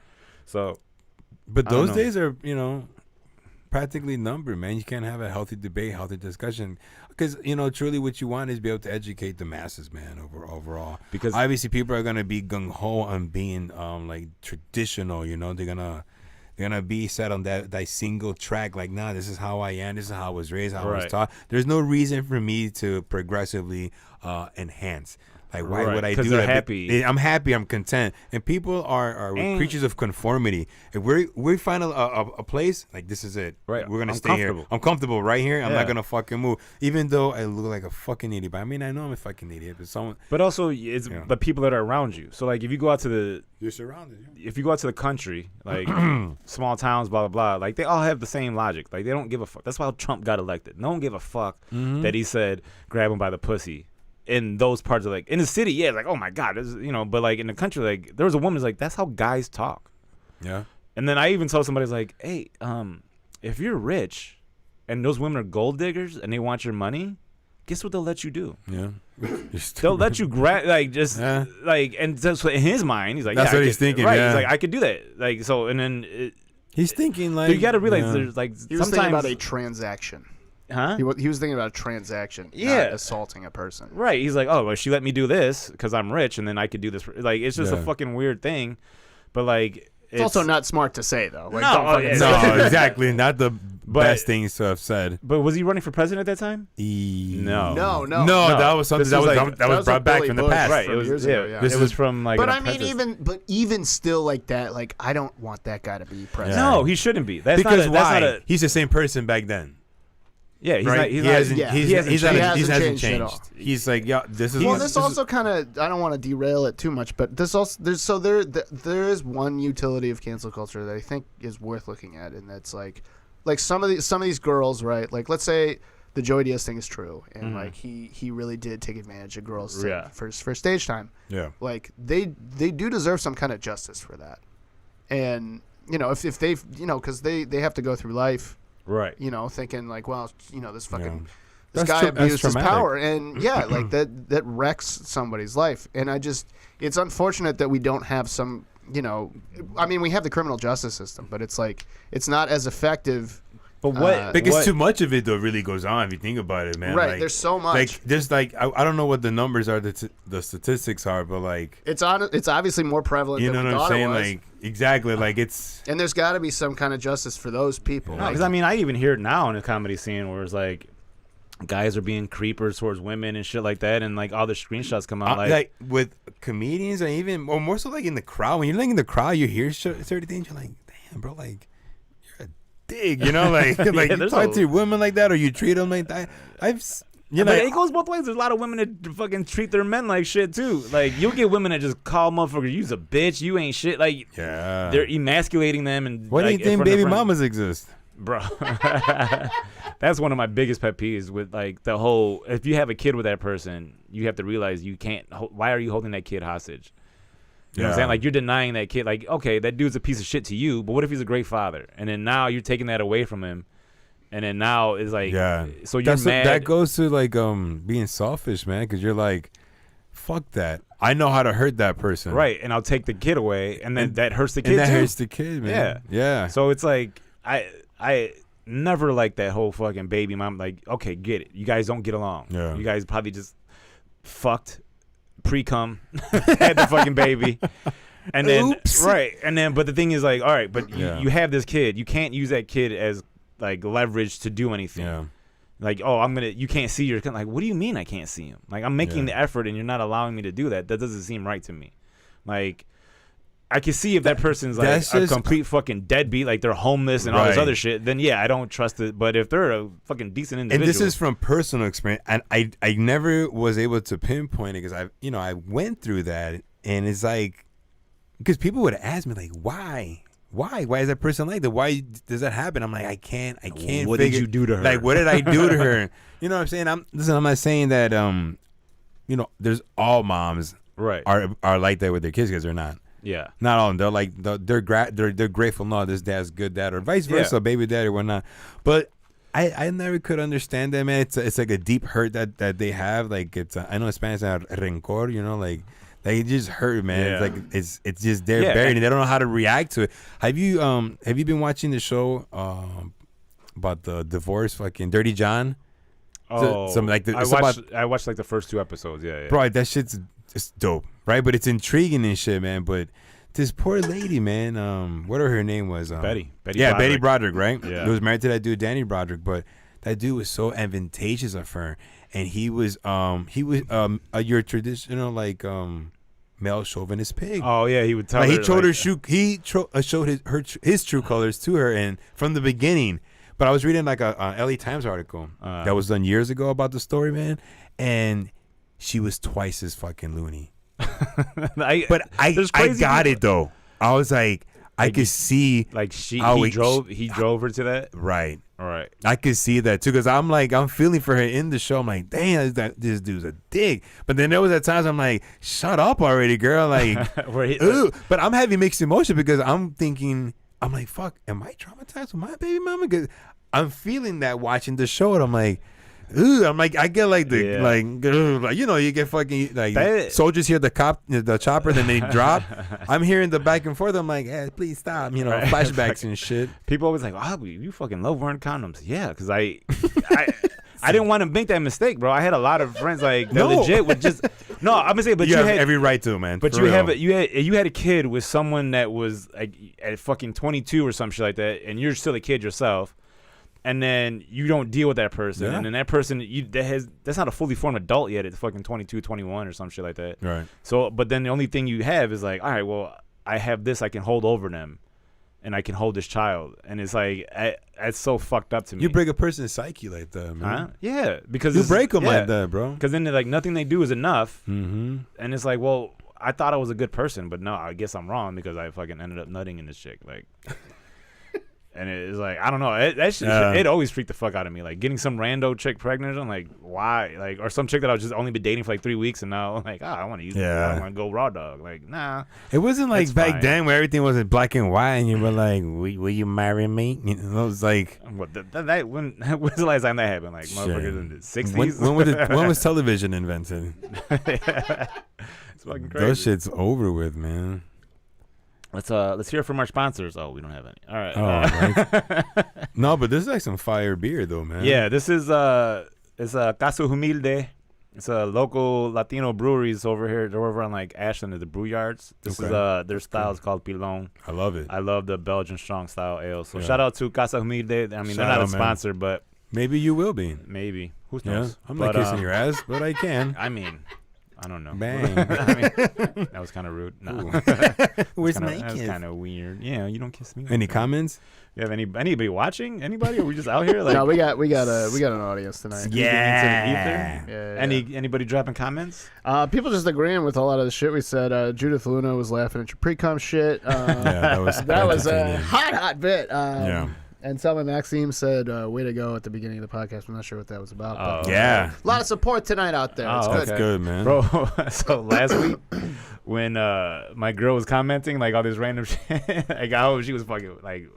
So But I don't those know. days are, practically numbered, man. You can't have a healthy debate, healthy discussion, because truly, what you want is be able to educate the masses, man. Overall, because obviously, people are gonna be gung ho on being like traditional. They're gonna be set on that single track. Like, nah, this is how I am. This is how I was raised. How I was Right. taught. There's no reason for me to progressively enhance. Like, why Right, would I 'cause do they're that? happy. I'm happy. I'm content. And people are And- creatures of conformity. If we find a place, like, this is it. Right, We're gonna I'm stay here. comfortable. I'm comfortable right here. I'm Yeah. not gonna fucking move, even though I look like a fucking idiot. But I mean, I know I'm a fucking idiot. But someone, but also it's Yeah. the people that are around you. So like if you go out to the you're surrounded. if you go out to the country, like small towns, blah blah blah, like they all have the same logic. Like they don't give a fuck. That's why Trump got elected. No one gave a fuck that he said grab him by the pussy. In those parts of, like, in the city, yeah, it's like, oh my god, this is, but like in the country, like there was a woman who's like, that's how guys talk. Yeah. And then I even told somebody, like, hey, if you're rich and those women are gold diggers and they want your money, guess what they'll let you do? Yeah. They'll let you grab, like, just, Yeah. like, and so in his mind, he's like, That's yeah, what I he's could- thinking, Right. yeah. He's like, I could do that. Like, so, and then, He's thinking like. so you got to realize yeah. there's, like, He was thinking sometimes. about a transaction. Huh? He was thinking about a transaction, Yeah. not assaulting a person. Right. He's like, oh, well, she let me do this because I'm rich, and then I could do this. Like, it's just a Yeah. fucking weird thing. But, like, It's also not smart to say though. Like, No, don't fucking yeah. say that. No, exactly. Not the But- best things to have said. But was he running for president at that time? No. No, No, that was something This that was, was like- that was was brought like back Billy from the Bush. past. Right. from It was, years yeah, ago, yeah. This it was is- from, like, But an I mean, apprentice. even still like that, like I don't want that guy to be president. No, he shouldn't be. That's Because not a, that's why? not a, He's the same person back then. yeah, he's Right? not. He's he not. hasn't. yeah. He's, He hasn't he's changed. not- He he hasn't hasn't changed at changed. all. He's like, yeah, this is. Well, what- this also kind of I don't want to derail it too much, but this also there is one utility of cancel culture that I think is worth looking at, and that's like some of these girls, right? Like let's say the Joey Diaz thing is true, and like he really did take advantage of girls Yeah. for stage time. Yeah. Like they do deserve some kind of justice for that, and if they've because they have to go through life Right. thinking like, well, this fucking That's this guy that's abused his traumatic. power, and yeah, like that wrecks somebody's life. And it's unfortunate that we don't have some, I mean, we have the criminal justice system, but it's like it's not as effective. But what? Because what, too much of it though really goes on if you think about it, man. Right, Like, there's so much. Like there's like I don't know what the numbers are, the statistics are, but like It's obviously more prevalent you know than we what I'm thought saying? it was. Like exactly, like it's And there's got to be some kind of justice for those people. No, Like, because I mean, I even hear it now in the comedy scene where it's like guys are being creepers towards women and shit like that, and like all the screenshots come out like with comedians and even or more so like in the crowd. When you're like in the crowd, you hear certain things. You're like, damn, bro, like you're a dig, like Yeah, like you there's talk a- to your women like that or you treat them like that. but it goes both ways. There's a lot of women that fucking treat their men like shit too. Like you'll get women that just call motherfuckers, you's a bitch, you ain't shit. Like yeah, they're emasculating them and. why do you like, in think front of baby friends. mamas exist? Bro? That's one of my biggest pet peeves with like the whole. If you have a kid with that person, you have to realize you can't. Why are you holding that kid hostage? You know what I'm Yeah. saying? Like you're denying that kid. Like okay, that dude's a piece of shit to you, but what if he's a great father? And then now you're taking that away from him, and then now it's like Yeah, So you're mad. that goes to like being selfish, man, because you're like, fuck that. I know how to hurt that person, Right, and I'll take the kid away, and then And- that hurts the kid And that too. hurts the kid, man. Yeah. So it's like I never liked that whole fucking baby mom. Like, okay, get it. You guys don't get along. Yeah. You guys probably just fucked, pre-cum, had the fucking baby, and then Oops. right, and then but the thing is like, all right, but Yeah. you have this kid. You can't use that kid as like leverage to do anything. Yeah. Like, oh, you can't see your kid. Like, what do you mean I can't see him? Like, I'm making the effort and you're not allowing me to do that. That doesn't seem right to me. Like, I can see if that person's like that's a just- complete fucking deadbeat, like they're homeless and all this Right. other shit, then yeah, I don't trust it. But if they're a fucking decent individual. And this is from personal experience, and I never was able to pinpoint it because I went through that, and it's like because people would ask me like why is that person like that? Why does that happen? I'm like I can't. What did figure- you do to her? Like what did I do to her? You know what I'm saying? I'm not saying that there's all moms right. are like that with their kids because they're not. Yeah. Not all of them. They're like they're grateful. No, this dad's good dad, or vice versa, Yeah. baby dad or whatnot. But I never could understand that, man. It's like a deep hurt that they have. Like I know in Spanish, rencor. Like they just hurt, man. Yeah. It's like it's just they're Yeah. buried and they don't know how to react to it. Have you been watching the show about the divorce, fucking Dirty John? Oh, some, like, I it's watched like the first 2 episodes. Yeah, yeah. Bro, that shit's just dope, right? But it's intriguing and shit, man. But this poor lady, man, whatever her name was, Betty yeah, Betty Broderick. Broderick, right? Yeah. Who was married to that dude, Danny Broderick. But that dude was so advantageous of her, and he was your traditional like male chauvinist pig. Oh yeah, he would tell Like, her. he showed like, her showed his true colors to her, and from the beginning. But I was reading like a LA Times article that was done years ago about the story, man, and she was twice as fucking loony. But I there's crazy got people- it though. I was like, I could see Like how he drove her to that. right. All right. I could see that too, because I'm feeling for her in the show. I'm like, damn, this dude's a dick. But then there was at times I'm like, shut up already, girl. Like, Where he, ooh. But I'm having mixed emotion because I'm thinking, I'm like, fuck, am I traumatized with my baby mama? 'Cause I'm feeling that watching the show, and I'm like, ugh, I'm like, I get like the like, ugh, like, you know, you get fucking like soldiers hear the chopper, then they drop. I'm hearing the back and forth. I'm like, hey, please stop, you know, flashbacks and shit. People always like, oh, you fucking love wearing condoms. Yeah, because I didn't want to make that mistake, bro. I had a lot of friends like that legit would just no. I'm gonna say, but you have had every right to, man. But you had a kid with someone that was like at fucking 22 or some shit like that, and you're still a kid yourself. And then you don't deal with that person, and then that person that's not a fully formed adult yet. It's fucking 22, 21 or some shit like that. Right. So, but then the only thing you have is like, all right, well, I have this I can hold over them, and I can hold this child, and it's like it's so fucked up to me. You break a person's psyche like that, man. Huh? Yeah, because you break them like that, bro. Because then like nothing they do is enough, mm-hmm. and it's like, well, I thought I was a good person, but no, I guess I'm wrong because I fucking ended up nutting in this chick, like. And it's like, I don't know. It always freaked the fuck out of me. Like getting some rando chick pregnant. I'm like, why? Like, or some chick that I was just only been dating for like 3 weeks, and now I'm like, I want to use it. I want to go raw dog. Like, nah. It wasn't like back then where everything was in black and white, and you were like, will you marry me? You know, it was like, when's the last time that happened? Like, motherfuckers in the 60s. When was television invented? It's fucking crazy. Those shit's over with, man. Let's hear from our sponsors. Oh, we don't have any. All right. Right. No, but this is like some fire beer though, man. Yeah, this is it's Casa Humilde. It's a local Latino breweries over here. They're over on like Ashland at the brew yards. This is their style is called Pilon. I love it. I love the Belgian strong style ale. So shout out to Casa Humilde. I mean, they're not a sponsor, but maybe you will be. Maybe. Who knows? I'm not kissing your ass, but I can. I mean, I don't know. Bang. That was kind of rude. No. Where's my kiss? That was kind of weird. Yeah, you don't kiss me. Any comments? You have anybody watching? Anybody? Or are we just out here? Like, no, we got an audience tonight. Yeah. Anybody dropping comments? People just agreeing with a lot of the shit we said. Judith Luna was laughing at your pre-com shit. That was a hot bit. And Selma Maxime said, way to go at the beginning of the podcast. I'm not sure what that was about. But, a lot of support tonight out there. It's good. That's good, man. Bro, so last week when my girl was commenting like all this random shit, like I hope she was fucking like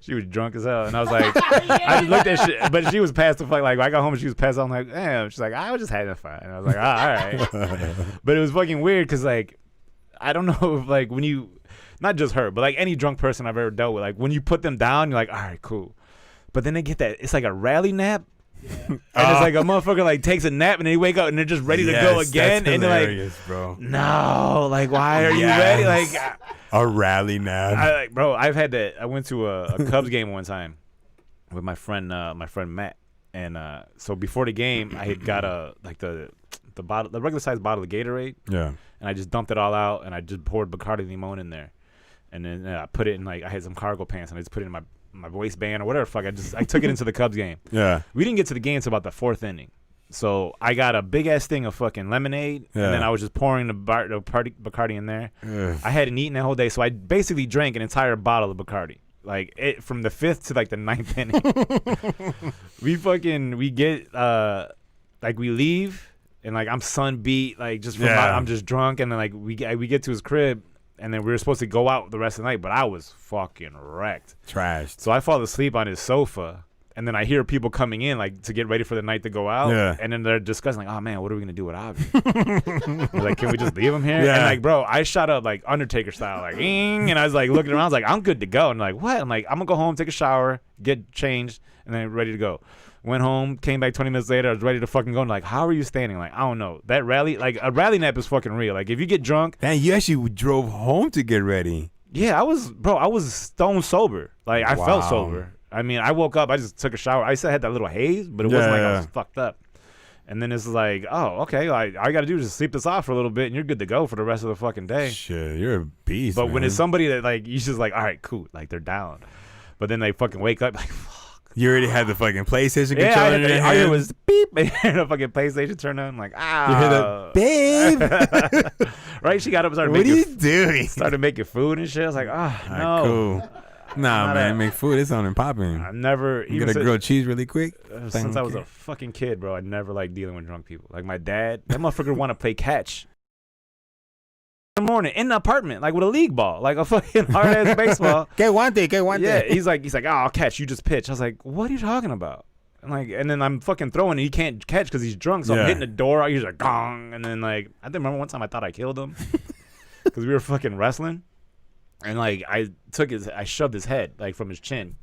she was drunk as hell, and I was like I just looked at shit, but she was past the fuck. Like I got home and she was passed out. I'm like, damn. She's like, I was just having fun, and I was like, all right. But it was fucking weird because like I don't know if like when you. Not just her, but like any drunk person I've ever dealt with. Like when you put them down, you're like, all right, cool. But then they get that. It's like a rally nap. Yeah. And it's like a motherfucker like takes a nap and they wake up and they're just ready to go again. And they're like, bro. No, like why are you ready? Like a rally nap. Bro, I've had that. I went to a Cubs game one time with my friend Matt. And so before the game, I had got the regular sized bottle of Gatorade. Yeah. And I just dumped it all out and I just poured Bacardi Limon in there. And then I put it in I had some cargo pants and I just put it in my waistband or whatever. Fuck, I took it into the Cubs game. Yeah. We didn't get to the game until about the fourth inning. So I got a big ass thing of fucking lemonade, and then I was just pouring the Bacardi in there. Ugh. I hadn't eaten that whole day, so I basically drank an entire bottle of Bacardi. Like it from the fifth to like the ninth inning. we get we leave and like I'm sun beat, like just from I'm just drunk, and then like we get to his crib. And then we were supposed to go out the rest of the night, but I was fucking wrecked. Trashed. So I fall asleep on his sofa, and then I hear people coming in, like, to get ready for the night to go out. Yeah. And then they're discussing, like, oh, man, what are we going to do with Avi? Like, can we just leave him here? Yeah. And, like, bro, I shot up, like, Undertaker style, like, and I was, like, looking around. I was like, I'm good to go. And, like, what? I'm like, I'm going to go home, take a shower, get changed, and then ready to go. Went home, came back 20 minutes later. I was ready to fucking go. And like, how are you standing? Like, I don't know. That rally, like a rally nap is fucking real. Like, if you get drunk. Man, you actually drove home to get ready. Yeah, I was stone sober. Like, I felt sober. I mean, I woke up. I just took a shower. I still had that little haze, but it wasn't like I was fucked up. And then it's like, oh, okay. Like, all I got to do is just sleep this off for a little bit, and you're good to go for the rest of the fucking day. Shit, you're a beast. But when it's somebody that, like, you just like, all right, cool. Like, they're down. But then they fucking wake up, like, fuck. You already had the fucking PlayStation controller in your hand. All it was beep, and the fucking PlayStation turned on. I'm like, You hear the babe. Right? She got up and started what are you doing? Started making food and shit. I was like, no. Cool. Nah, man, make food. It's on and popping. I never. You gotta grill cheese really quick. Since I was a fucking kid, bro, I never liked dealing with drunk people. Like my dad, that motherfucker want to play catch. the morning in the apartment, like with a league ball, like a fucking hard ass baseball. Que guante. Yeah, he's like, oh, I'll catch. You just pitch. I was like, what are you talking about? And then I'm fucking throwing, and he can't catch because he's drunk. So I'm hitting the door. He's like, gong. And then like, I remember one time I thought I killed him because we were fucking wrestling, and like I shoved his head like from his chin,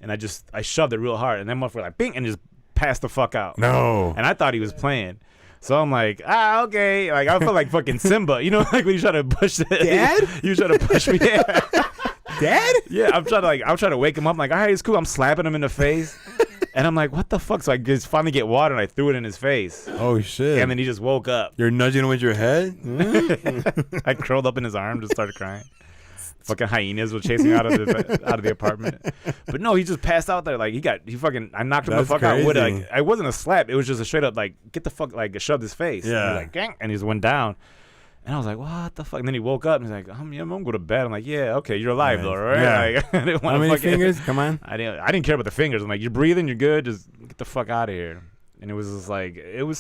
and I shoved it real hard, and then motherfucker like bing, and just passed the fuck out. No. And I thought he was playing. So I'm like, okay. Like, I feel like fucking Simba. You know, like when you try to push the Dad? You try to push me. Yeah. Dad? Yeah, I'm trying to wake him up. I'm like, all right, it's cool. I'm slapping him in the face. And I'm like, what the fuck? So I just finally get water and I threw it in his face. Oh, shit. And then he just woke up. You're nudging him with your head? I curled up in his arm, just started crying. Fucking hyenas were chasing me out of the apartment. But no, he just passed out there. Like I knocked him the fuck out with it. Like, I wasn't a slap. It was just a straight up like get the fuck, like shoved his face. Yeah. And he like gang, and he just went down. And I was like, what the fuck? And then he woke up and he's like, I'm gonna go to bed. I'm like, yeah, okay, you're alive though, right? Yeah. Like, I didn't How many fingers? Come on. I didn't care about the fingers. I'm like, you're breathing, you're good. Just get the fuck out of here. And it was just like, it was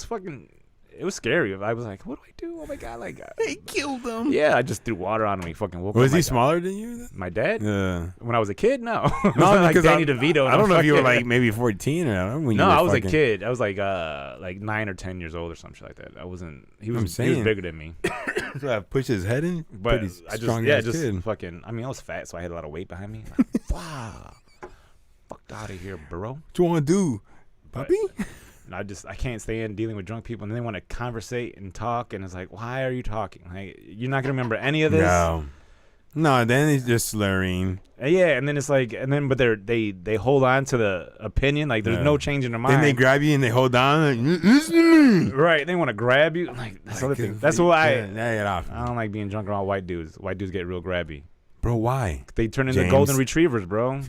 scary. I was like, what do I do? Oh my god, like They killed him. yeah, I just threw water on him. He fucking woke up. Was he smaller than you then? My dad? Yeah. When I was a kid, no. No, like because Danny DeVito. I don't know if you were like maybe 14 or when No, you were I was fucking... a kid. I was like 9 or 10 years old or something like that. I wasn't. He was saying. bigger than me. So I pushed his head in. But Pretty I strong just kid. fucking. I mean, I was fat, so I had a lot of weight behind me. Like, wow, fucked out of here, bro. What you want to do, puppy? And I can't stand dealing with drunk people, and then they want to conversate and talk, and it's like, why are you talking? Like, you're not gonna remember any of this. No. Then he's just slurring. Yeah, and then it's like, but they hold on to the opinion, like there's no change in their mind. Then they grab you and they hold on. Like, listen to me. Right, they want to grab you. Like that's the other thing. That's why why get off. I don't like being drunk around white dudes. White dudes get real grabby. Bro, why? They turn into James. golden retrievers, bro.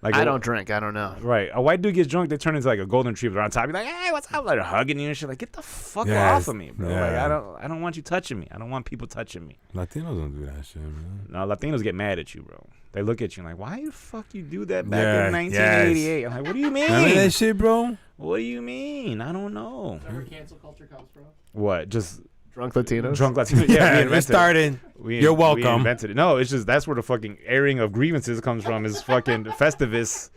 Like I don't drink. I don't know. Right, a white dude gets drunk, they turn into like a golden retriever. On top, you're like, hey, what's up? Like hugging you and shit. Like, get the fuck off of me, bro. Yeah. Like, I don't want you touching me. I don't want people touching me. Latinos don't do that shit, man. No, Latinos get mad at you, bro. They look at you like, why the fuck you do that back Yeah, in 1988? I'm like, what do you mean? Remember that shit, bro? What do you mean? I don't know. Is that where cancel culture comes from? What? Just Drunk Latinos. drunk Latinos? Yeah, we it started. You're welcome. We invented it. No, it's just that's where the fucking airing of grievances comes from. Is fucking Festivus.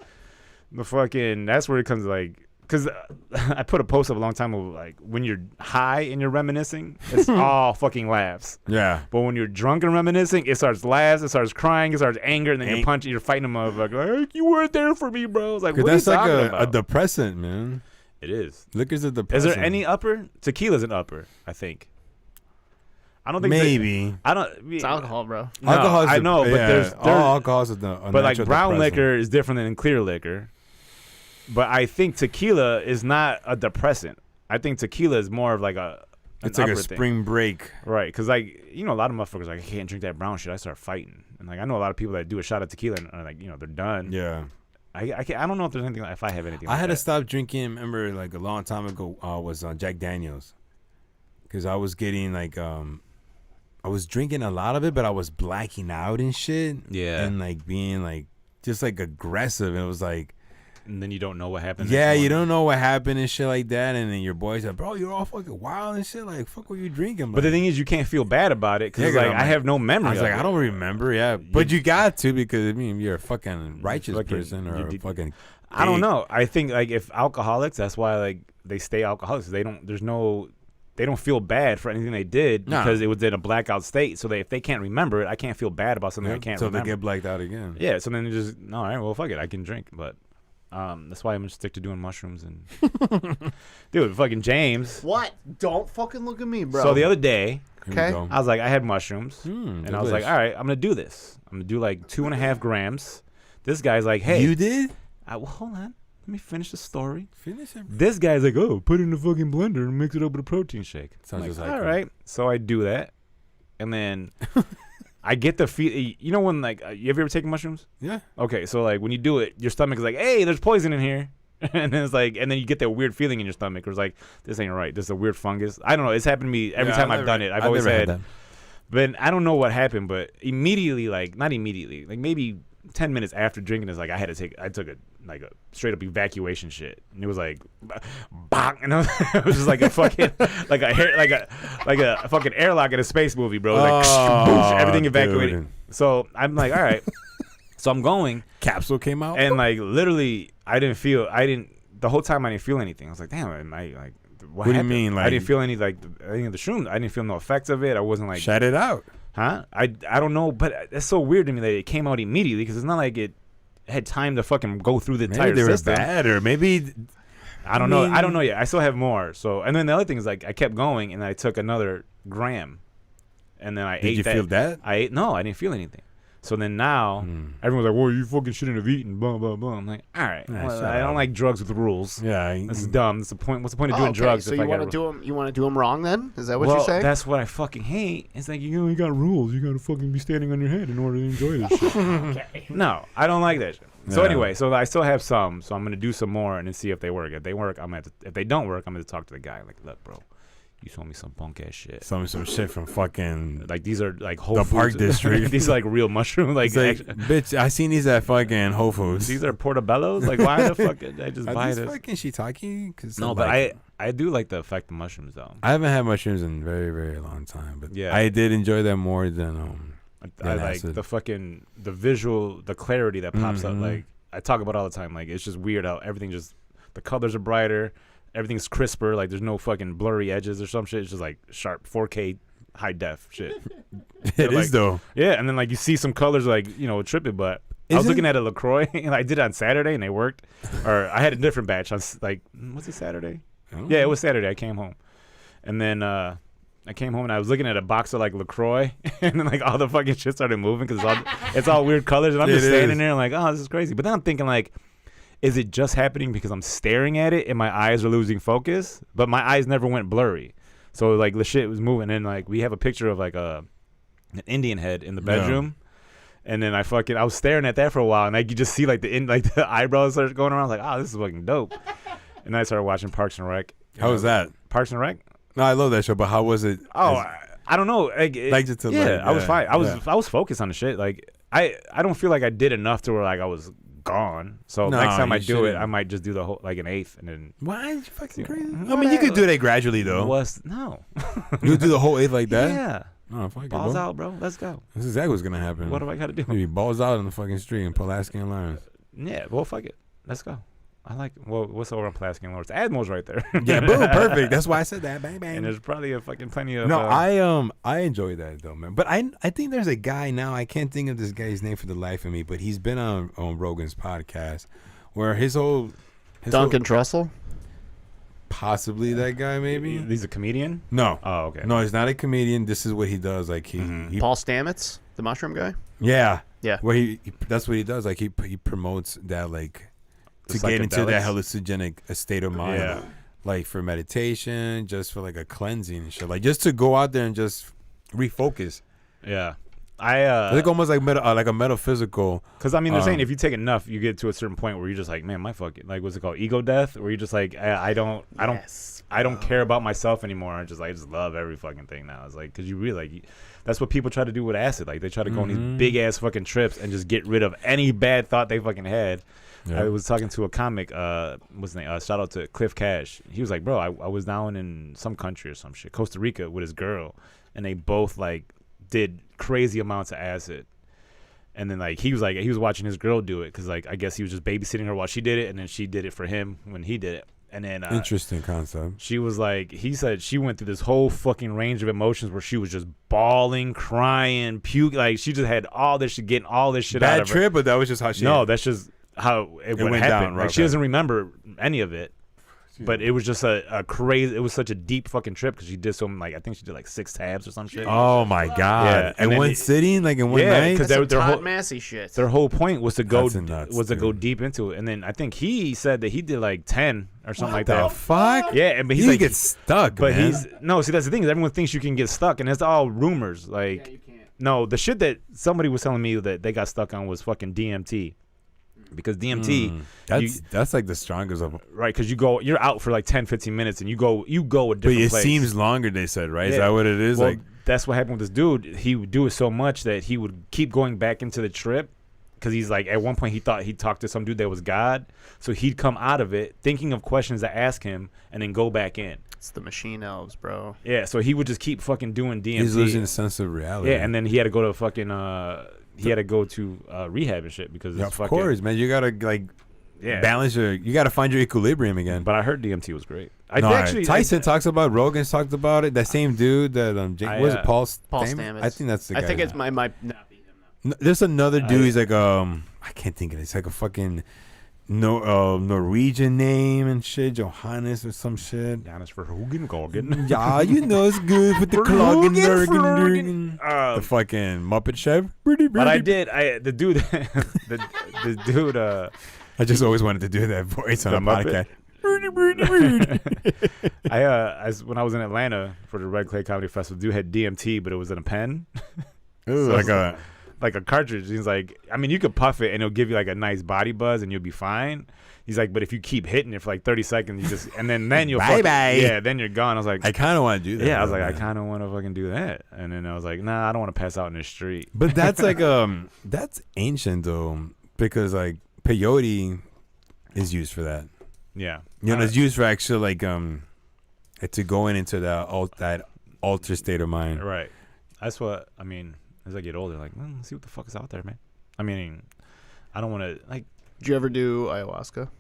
The fucking that's where it comes like because I put a post up a long time ago like when you're high and you're reminiscing, it's all fucking laughs. Yeah. But when you're drunk and reminiscing, it starts laughs, it starts crying, it starts anger, and then you're punching, you're fighting a motherfucker. Like, you weren't there for me, bro. It's like what that's are you like talking a about? depressant, man. It is. Liquor's a Is depressant. there any upper? Tequila's an upper, I think. I don't think maybe. I don't. It's alcohol, bro. No, Alcohol is I know, but there's all alcohol is a but like natural brown depressant. liquor is different than clear liquor. But I think tequila is not a depressant. I think tequila is more of like It's like a upper thing. spring break. Right? Because like a lot of motherfuckers like I can't drink that brown shit. I start fighting, and like I know a lot of people that do a shot of tequila and are like they're done. Yeah. I don't know if there's anything if I have anything. I like had that. to stop drinking. Remember, like a long time ago, was Jack Daniels, because I was getting like I was drinking a lot of it, but I was blacking out and shit. Yeah. And like being like just like aggressive, and it was like. And then you don't know what happened. Yeah, you don't know what happened and shit like that, and then your boys like, bro, you're all fucking wild and shit. Like, fuck, what you drinking? But the thing is, you can't feel bad about it because I have no memory. I was like, I don't remember. Yeah, but you got to because I mean, you're a fucking righteous person or a fucking. I don't know. I think like if alcoholics, that's why like they stay alcoholics. They don't feel bad for anything they did because it was in a blackout state. So if they can't remember it, I can't feel bad about something I can't remember. So they get blacked out again. Yeah. So then they just all right. Well, fuck it. I can drink, but. That's why I'm gonna stick to doing mushrooms and dude, fucking James. What? Don't fucking look at me, bro. So the other day, okay, I was like, I had mushrooms, and I was like, all right, I'm gonna do this. I'm gonna do like 2.5 grams. This guy's like, hey, you did? Well, hold on, let me finish the story. Finish it. This guy's like, oh, put it in the fucking blender and mix it up with a protein shake. Sounds like, just like all right. So I do that, and then. I get the feel. You know when like you ever taken mushrooms? Yeah. Okay, so like when you do it, your stomach is like, "Hey, there's poison in here," and then it's like, and then you get that weird feeling in your stomach, where it's like, "This ain't right. This is a weird fungus." I don't know. It's happened to me every time I've done it. I've always never had. that. But I don't know what happened, but immediately, like not immediately, like maybe 10 minutes after drinking this, like I took a straight up evacuation shit, and it was like, bang, and it was just like a fucking like a fucking airlock in a space movie, bro. Like boosh, everything evacuated. Dude. So I'm like, all right. So I'm going. Capsule came out, and like literally, the whole time I didn't feel anything. I was like, damn, am I like? What do you happened? mean? Like, I didn't feel any like any of the shrooms. I didn't feel no effects of it. I wasn't like, shut it out. Huh? I don't know, but it's so weird to me that it came out immediately because it's not like it had time to fucking go through the entire Maybe they system. were bad, or maybe I don't know. I don't know yet. I still have more. So, and then the other thing is like I kept going and I took another gram, and then I ate. Did you feel that? I ate. No, I didn't feel anything. So then now everyone's like, "Well, you fucking shouldn't have eaten." Blah blah blah. I'm like, all right, well, I don't like drugs with rules. Yeah, that's dumb. That's the point. What's the point of doing drugs? So you want to do them? You want to do them wrong? Then is that what you're saying? That's what I fucking hate. It's like you got rules. You got to fucking be standing on your head in order to enjoy this shit. Okay. No, I don't like that shit. So anyway, so I still have some. So I'm gonna do some more and then see if they work. If they work, if they don't work, I'm gonna talk to the guy. Like, look, bro. You told me some punk ass shit. Some shit from fucking like these are like Whole the Foods. Park District. These are like real mushrooms. Like, bitch, I seen these at fucking Whole Foods. These are portobellos. Like why the fuck did I just buy this? Fucking shiitake? No, but I do like the effect of mushrooms though. I haven't had mushrooms in a very very long time, but yeah, I did enjoy them more than I like acid. the visual, the clarity that pops up. Like I talk about all the time. Like it's just weird how everything just the colors are brighter. Everything's crisper, like there's no fucking blurry edges or some shit. It's just like sharp 4K high def shit. It is though. Yeah, and then like you see some colors like, tripping, but I was looking at a LaCroix and I did it on Saturday and they worked. Or I had a different batch on like, was it Saturday? Yeah, it was Saturday. I came home. And then I came home and I was looking at a box of like LaCroix and then like all the fucking shit started moving because it's all weird colors and I'm just standing there and like, oh, this is crazy. But then I'm thinking like, is it just happening because I'm staring at it and my eyes are losing focus? But my eyes never went blurry. So like the shit was moving and like we have a picture of like an Indian head in the bedroom. Yeah. And then I was staring at that for a while and like you just see like the eyebrows start going around like, oh, this is fucking dope. And then I started watching Parks and Rec. How was that? Parks and Rec? No, I love that show, but how was it? Oh, I don't know. I was fine. I was focused on the shit. Like I don't feel like I did enough to where like I was gone. So next time I do it, I might just do the whole like an eighth and then. Why? You fucking crazy. I mean, you could do that gradually though. No. You do the whole eighth like that? Yeah. Oh, fuck balls out, bro. Let's go. That's exactly what's gonna happen. What do I gotta do? Maybe balls out on the fucking street in Pulaski and Lawrence. Yeah. Well, fuck it. Let's go. I like. Well, what's over on Pulaski and Lawrence? Admiral's right there. Yeah, boom, perfect. That's why I said that. Bang, bang. And there's probably a fucking plenty of. No, I enjoy that though, man. But I think there's a guy now. I can't think of this guy's name for the life of me. But he's been on Rogan's podcast, where his Duncan Trussell. Possibly that guy, maybe. He's a comedian. No. Oh, okay. No, he's not a comedian. This is what he does. Like he Paul Stamets, the mushroom guy. Yeah. Yeah. Where he that's what he does. Like he promotes that like to get into that hallucinogenic state of mind. Yeah. Like for meditation, just for like a cleansing and shit. Like just to go out there and just refocus. Yeah. Like almost like a metaphysical. Because I mean, they're saying if you take enough, you get to a certain point where you're just like, man, my fucking like, what's it called, ego death? Where you're just like, I don't care about myself anymore. I just love every fucking thing now. It's like because you really like, that's what people try to do with acid. Like they try to go on these big ass fucking trips and just get rid of any bad thought they fucking had. Yeah. I was talking to a comic, what's his name? Shout out to Cliff Cash. He was like, bro, I was down in some country or some shit, Costa Rica, with his girl, and they both like did crazy amounts of acid. And then like he was watching his girl do it because like I guess he was just babysitting her while she did it, and then she did it for him when he did it. And then interesting concept. She was like, he said she went through this whole fucking range of emotions where she was just bawling, crying, puke, like she just had all this shit, getting all this shit out of her. Bad trip, but that was just how she. No, that's just how it went down. Like she doesn't remember any of it. But it was just a crazy. It was such a deep fucking trip because she did some like I think she did like 6 tabs or some shit. Oh my god! Yeah, and one sitting like in one night. Because their whole Massey shit. Their whole point was to go go deep into it, and then I think he said that he did like 10 or something like that. What the fuck? Yeah, but he's he like gets stuck. But man. See that's the thing is everyone thinks you can get stuck, and it's all rumors. Like you can't. No, the shit that somebody was telling me that they got stuck on was fucking DMT. Because DMT, that's like the strongest of them. Right, because you're out for like 10-15 minutes and you go a different place. But it seems longer, they said, right? Yeah. Is that what it is? Well, like that's what happened with this dude. He would do it so much that he would keep going back into the trip because he's like, at one point he thought he'd talk to some dude that was God, so he'd come out of it thinking of questions to ask him and then go back in. It's the machine elves, bro. Yeah, so he would just keep fucking doing DMT. He's losing a sense of reality. Yeah, and then he had to go to fucking he had to go to rehab and shit because of course, man. You gotta like yeah. balance you gotta find your equilibrium again. But I heard DMT was great. Tyson talks about, Rogan's talked about it. That same dude that was it Paul Stamets? I think that's the guy. I think it might not be him now. There's another dude. He's like I can't think of it. It's like a fucking Norwegian name and shit, Johannes or some shit. Johannes Verhoeven. Yeah, it's good with the Klogenbergen. The fucking Muppet Chef. But the dude. I just always wanted to do that voice on a podcast. When I was in Atlanta for the Red Clay Comedy Festival, dude had DMT, but it was in a pen. So like a cartridge. He's like, I mean, you could puff it and it'll give you like a nice body buzz and you'll be fine. He's like, but if you keep hitting it for like 30 seconds, you just and then you'll bye. Yeah, then you're gone. I was like, I kind of want to do that. Yeah, I was like, I kind of want to fucking do that. And then I was like, nah, I don't want to pass out in the street. But that's like that's ancient though, because like peyote is used for that. Yeah, it's used for actually like to go into that altered state of mind. Right. That's what I mean. As I get older, like, let's see what the fuck is out there, man. I mean, I don't want to like. Did you ever do ayahuasca?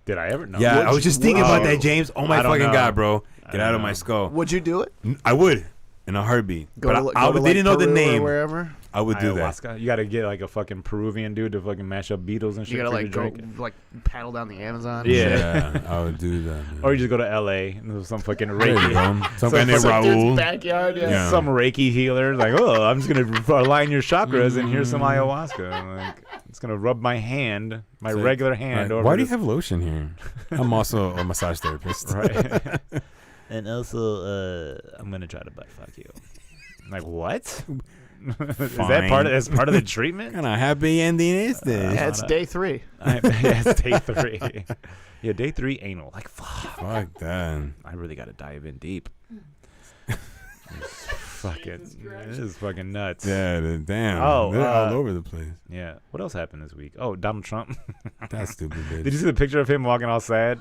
Did I ever? No. Yeah, I was just thinking about that, James. Oh my fucking god, bro! Get out of my skull. Would you do it? I would, in a heartbeat. But I didn't know the name. Wherever. I would do that. You got to get like a fucking Peruvian dude to fucking mash up beetles and shit. You got to like go like paddle down the Amazon. Yeah, I would do that. Man. Or you just go to LA and there's some fucking Reiki. Some guy named Raul. Backyard, yeah. Some Reiki healer. Like, I'm just going to align your chakras and here's some ayahuasca. Like, it's going to rub my hand, regular hand. Over why do you have lotion here? I'm also a massage therapist. Right. And also, I'm going to try to butt fuck you. I'm like, what? Is that part of the treatment? Kind of happy ending is this? Yeah, it's day 3. It's day 3. Yeah, day 3 anal. Like fuck that. I really got to dive in deep. This is fucking nuts. Yeah, damn. They're all over the place. Yeah. What else happened this week? Oh, Donald Trump. That stupid bitch. Did you see the picture of him walking all sad?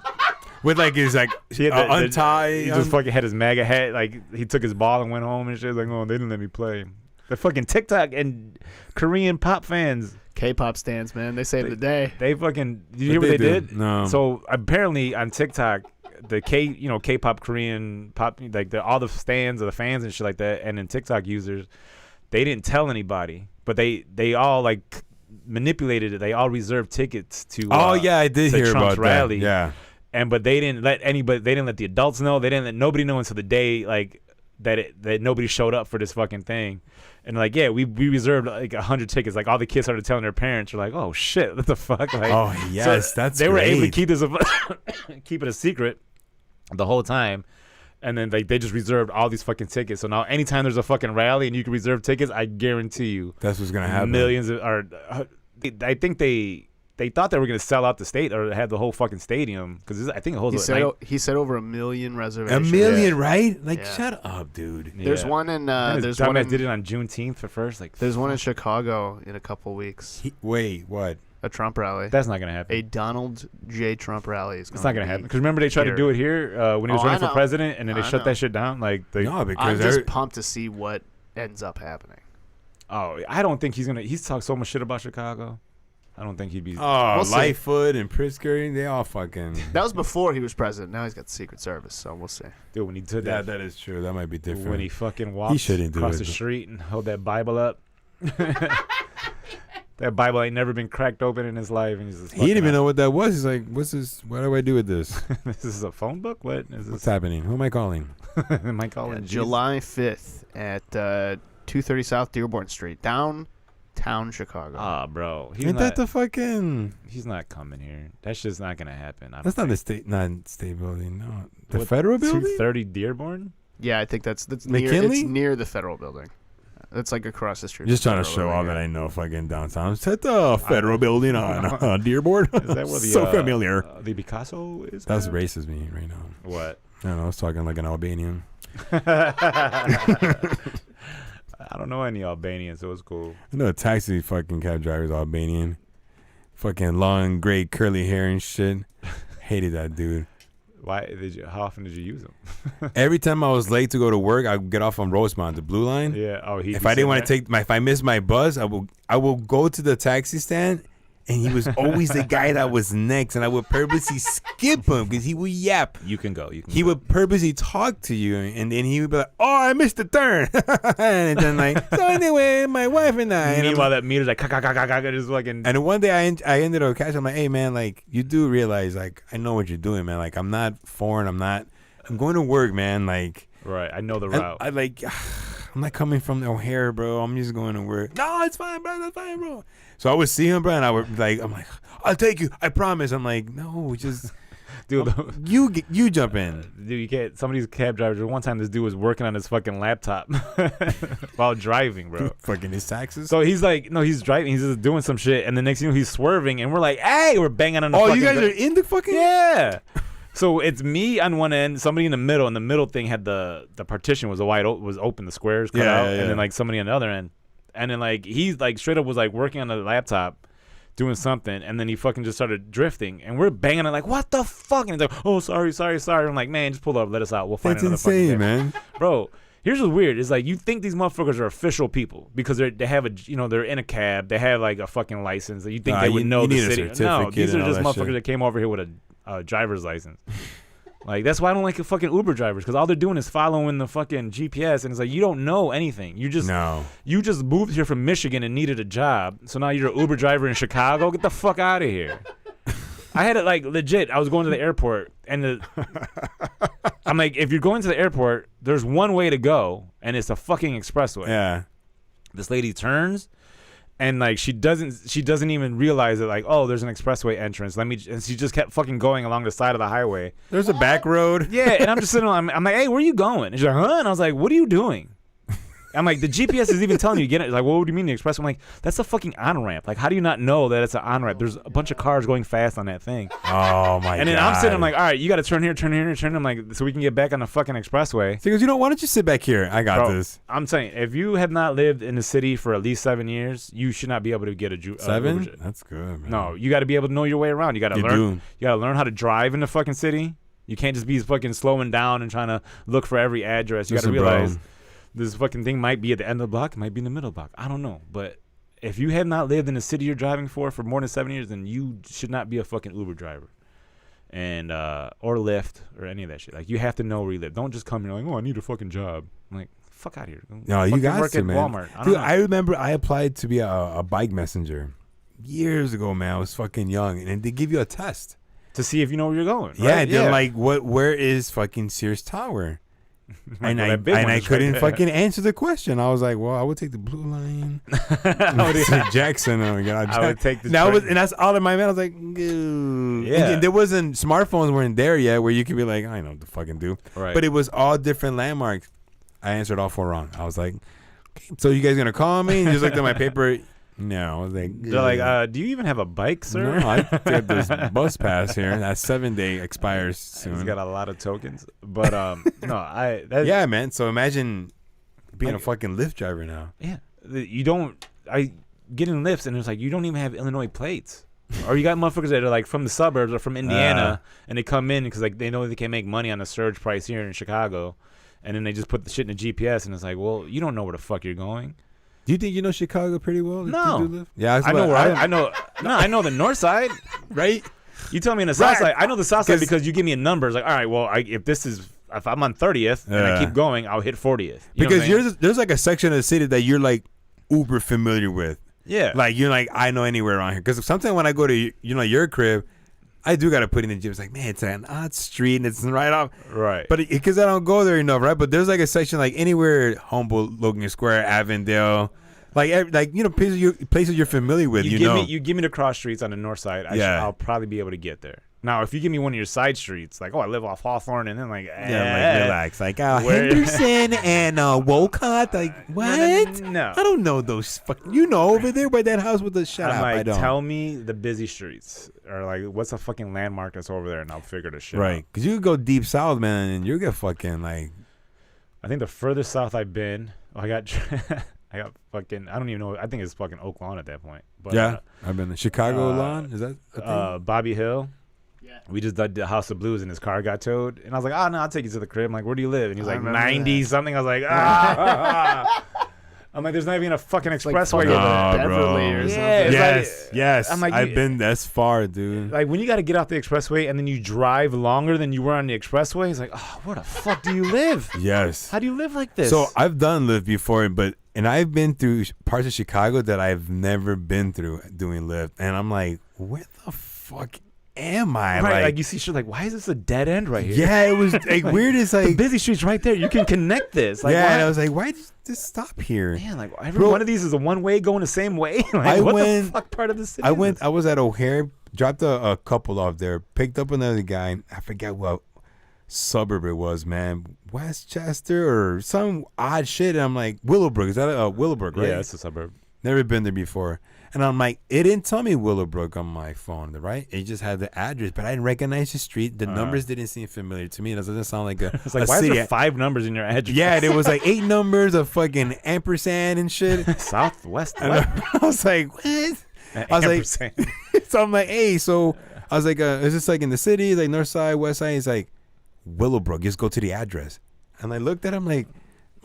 With like his untie. He just fucking had his MAGA hat. Like he took his ball and went home and shit. Like, oh, they didn't let me play. The fucking TikTok and Korean pop fans. K-pop stands, man. They saved the day. They fucking. Did you hear what they did? No. So apparently on TikTok, the K-pop, Korean pop, like all the stands of the fans and shit like that, and then TikTok users, they didn't tell anybody, but they all like manipulated it. They all reserved tickets to. I did hear Trump's about rally. that. Yeah. But they didn't let anybody. They didn't let the adults know. They didn't let nobody know until the day like that nobody showed up for this fucking thing. And like, yeah, we reserved like 100 tickets. Like all the kids started telling their parents, "Are like, oh shit, what the fuck?" Like, oh yes, so that's they were able to keep keep it a secret the whole time. And then like they just reserved all these fucking tickets. So now anytime there's a fucking rally and you can reserve tickets, I guarantee you that's what's gonna happen. Millions I think they thought they were going to sell out the state or have the whole fucking stadium because I think it holds. He said over 1 million reservations. 1 million, right? Like, shut up, dude. Yeah. There's one in. There's one. I did it on Juneteenth for first. Like, there's one in Chicago in a couple weeks. Wait, what? A Trump rally. That's not going to happen. A Donald J. Trump rally is. It's not going to happen because remember they tried to do it here when he was running for president, and then they shut that shit down. Like, no, because I'm just pumped to see what ends up happening. Oh, I don't think he's gonna. He's talked so much shit about Chicago. I don't think he'd be. Oh, Lightfoot and Pritzker, they all fucking. That was before he was president. Now he's got the Secret Service, so we'll see. Dude, when he did that, that is true. That might be different. When he fucking walked across the street and held that Bible up. That Bible ain't never been cracked open in his life, and he's just he didn't even know what that was. He's like, "What's this? What do I do with this? This is a phone book. What is this? What's happening? Who am I calling? Am I calling? July 5th at 230 South Dearborn Street, downtown Chicago. Ah, bro, Ain't that the fucking? He's not coming here. That's just not gonna happen. That's not the state building. No, the federal building. 230 Dearborn. Yeah, I think that's McKinley. It's near the federal building. It's like across the street. Just trying to show off that I know fucking downtown. It's at the federal building on Dearborn. Is that where the so familiar? The Picasso is. That's racist me right now. What? I don't know. I was talking like an Albanian. I don't don't know any Albanians, so it's cool. I know a taxi fucking cab driver's Albanian. Fucking long, gray, curly hair and shit. Hated that dude. How often did you use them? Every time I was late to go to work, I would get off on Rosemont, the blue line. Yeah. Oh, if I didn't want to if I missed my bus, I will go to the taxi stand, and he was always the guy that was next, and I would purposely skip him because he would yap. You can go. He would purposely talk to you, and then he would be like, "Oh, I missed the turn," and then like, so anyway, my wife and I. Meanwhile, that meter's like, just fucking. And one day I ended up catching. I'm like, "Hey man, like you do realize like I know what you're doing, man. Like I'm not foreign. I'm going to work, man. Like right. I know the route. I like." I'm not coming from O'Hare, bro. I'm just going to work. No, it's fine, bro. That's fine, bro. So I would see him, bro, and I'm like, I'll take you. I promise. I'm like, no, just, dude, you jump in. Dude, you can't. Some of these cab drivers. One time, this dude was working on his fucking laptop while driving, bro. Fucking his taxes. So he's like, no, he's driving. He's just doing some shit, and the next thing you know, he's swerving, and we're like, hey, we're banging on the. Oh, you guys are in the fucking. Yeah. So it's me on one end, somebody in the middle, and the middle thing had the partition was was open, the squares cut out, and then like somebody on the other end, and then like he's like straight up was like working on the laptop, doing something, and then he fucking just started drifting, and we're banging it like, what the fuck? And he's like, oh, sorry. I'm like, man, just pull up, let us out, we'll find That's another insane, fucking man. Bro. Here's what's weird is like you think these motherfuckers are official people because they have a they're in a cab, they have like a fucking license, that you think they would know the city. No, these are just motherfuckers that came over here with a driver's license. Like that's why I don't like fucking Uber drivers because all they're doing is following the fucking GPS, and it's like you don't know anything. You just moved here from Michigan and needed a job, so now you're an Uber driver in Chicago. Get the fuck out of here. I had it like legit. I was going to the airport, and I'm like, if you're going to the airport, there's one way to go, and it's the fucking expressway. Yeah. This lady turns. And like she doesn't even realize that like, oh, there's an expressway entrance. And she just kept fucking going along the side of the highway. There's a back road. Yeah, and I'm just sitting I'm like, hey, where are you going? And she's like, huh? And I was like, what are you doing? I'm like, the GPS is even telling you to get it. Like, what do you mean the express? I'm like, that's a fucking on-ramp. Like, how do you not know that it's an on-ramp? There's a bunch of cars going fast on that thing. Oh, my God. And then I'm sitting, I'm like, all right, you got to turn here. I'm like, so we can get back on the fucking expressway. So he goes, why don't you sit back here? I got this. I'm saying, if you have not lived in the city for at least 7 years, you should not be able to get a 7? That's good, man. No, you got to be able to know your way around. You got to learn. You got to learn how to drive in the fucking city. You can't just be fucking slowing down and trying to look for every address. You got to realize this fucking thing might be at the end of the block, it might be in the middle of the block. I don't know. But if you have not lived in the city you're driving for more than 7 years, then you should not be a fucking Uber driver. And or Lyft or any of that shit. Like, you have to know where you live. Don't just come here like, oh, I need a fucking job. I'm like, fuck out of here. No, you got work to, at man. Walmart. Dude, I remember I applied to be a bike messenger years ago, man. I was fucking young, and they give you a test to see if you know where you're going. Right? Yeah, they're like, where is fucking Sears Tower? And I couldn't fucking answer the question. I was like, well, I would take the blue line. Jackson. Oh my God. I would take the train. And that's all in my mind. I was like, ooh. Yeah. And there wasn't, smartphones weren't there yet where you could be like, I know what to fucking do. Right. But it was all different landmarks. I answered all 4 wrong. I was like, okay, so you guys going to call me? And just looked at my paper. No, I was like, they're like, do you even have a bike, sir? No, I get this bus pass here. That 7-day expires soon. He's got a lot of tokens, but no, yeah, man. So imagine being a fucking Lyft driver now. Yeah, you don't. I get in Lyfts and it's like you don't even have Illinois plates, or you got motherfuckers that are like from the suburbs or from Indiana, and they come in because like they know they can make money on the surge price here in Chicago, and then they just put the shit in the GPS, and it's like, well, you don't know where the fuck you're going. Do you think you know Chicago pretty well? No. Yeah, I know where I know. No, I know the north side, right? You tell me in the south side. I know the south side because you give me a number. It's like, all right, well, if I'm on 30th and I keep going, I'll hit 40th. Because there's like a section of the city that you're like uber familiar with. Yeah. Like you're like, I know anywhere around here. Because sometimes when I go to your crib, I do got to put in the gym. It's like, man, it's an odd street and it's right off. Right. But because I don't go there enough, right? But there's like a section like anywhere, Humboldt, Logan Square, Avondale, places you're familiar with. You give me the cross streets on the north side. I'll probably be able to get there. Now, if you give me one of your side streets, like, oh, I live off Hawthorne, and then like, relax, like Henderson and Wolcott, like what? No, I don't know those. Over there by that house with the shut up. Like, I don't. Tell me the busy streets, or like, what's a fucking landmark that's over there, and I'll figure the shit out. Right, because you could go deep south, man, and you're gonna fucking like. I think the furthest south I've been, I got I got fucking. I don't even know. I think it's fucking Oak Lawn at that point. But, Yeah, I've been there. Chicago lawn. Is that a thing? Bobby Hill. Yeah. We just did the House of Blues and his car got towed. And I was like, oh, no, I'll take you to the crib. I'm like, where do you live? And he was I like, remember 90 that. something. I was like, ah. I'm like, there's not even a fucking It's like expressway. fucking No, Beverly bro. or Yeah, something. it's Yes, yes. I'm like, I've you- been that's far, dude. Like, when you got to get off the expressway and then you drive longer than you were on the expressway, it's like, oh, where the fuck do you live? Yes. How do you live like this? So I've done Lyft before, and I've been through parts of Chicago that I've never been through doing Lyft, and I'm like, where the fuck am I? right, like you see shit like, why is this a dead end right here? yeah, it was like weird. It's The like, busy street's right there. You can connect this. Like, yeah, why? and I was like, why did this stop here? Man, like every Bro, one of these is a one way going the same way. Like, I what the went- fuck part of the city? I is went. this? I was at O'Hare, dropped a couple off there, picked up another guy. I forget what suburb it was, man, Westchester or some odd shit. And I'm like, Willowbrook. Is that Willowbrook, right? Yeah, it's a suburb. Never been there before. And I'm like, it didn't tell me Willowbrook on my phone, right? It just had the address, but I didn't recognize the street. The numbers didn't seem familiar to me. It doesn't sound like a, It's like, a why city. is there 5 numbers in your address? Yeah, there was like 8 numbers of fucking ampersand and shit. Southwest. And What? I was like, what? I was like, Ampersand. so I'm like, hey, so I was like, is this like in the city, like north side, west side? He's like, Willowbrook, just go to the address. And I looked at him like,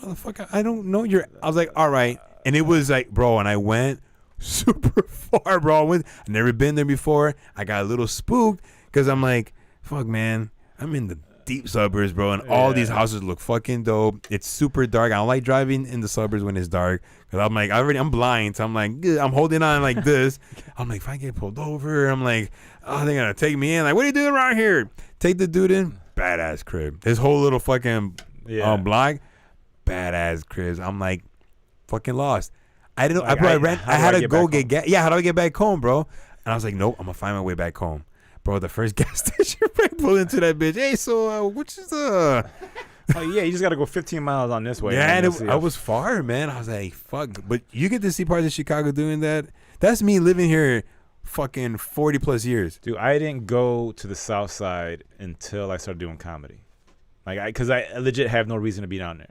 motherfucker, I don't know your. I was like, all right. And it was like, bro, and I went super far, bro. I've never been there before. I got a little spooked because I'm like, fuck, man, I'm in the deep suburbs, bro, and all these houses look fucking dope. It's super dark. I don't like driving in the suburbs when it's dark because I'm like, I'm blind, so I'm like, I'm holding on like this. I'm like, if I get pulled over, I'm like, oh, they're gonna take me in. Like, what are you doing around here? Take the dude in, badass crib. His whole little fucking block, badass cribs. I'm like, fucking lost. I didn't know. Like, I had to go back get home? gas. Yeah, how do I get back home, bro? And I was like, nope, I'm gonna find my way back home. Bro, the first gas station, I pulled into that bitch. Hey, so which is Oh yeah, you just gotta go 15 miles on this way. yeah, and and then I was far, man. I was like, fuck. But you get to see parts of Chicago doing that. That's me living here fucking 40 plus years. Dude, I didn't go to the South Side until I started doing comedy. Like, because I legit have no reason to be down there.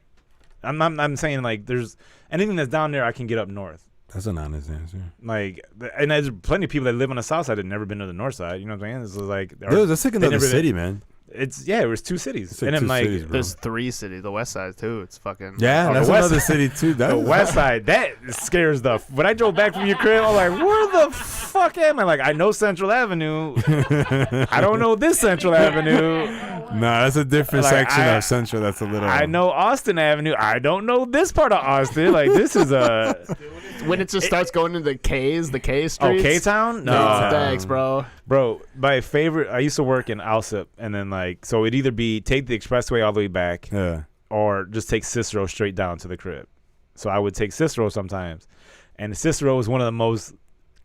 I'm saying like, there's anything that's down there, I can get up north. That's an honest answer. Like, and there's plenty of people that live on the South Side that never been to the North Side. You know what I'm saying? This is like, That's like they another never- city, man. It's it was 2 cities, It's like and then 2 like cities, bro. There's 3 cities. The West Side too. It's fucking. Yeah, Oh, that's the West another Side. city too. the West Side, that scares the. When I drove back from your crib, I'm like, where the fuck am I? Like, I know Central Avenue. I don't know this Central Avenue. Nah, that's a different Like, section I- of Central. That's a little. I know Austin Avenue. I don't know this part of Austin. Like, this is a When it just starts going into the K streets. K Town. No, Thanks, bro. bro. My favorite. I used to work in Alsip, and then like, so it'd either be take the expressway all the way back, Yeah. or just take Cicero straight down to the crib. So I would take Cicero sometimes, and Cicero is one of the most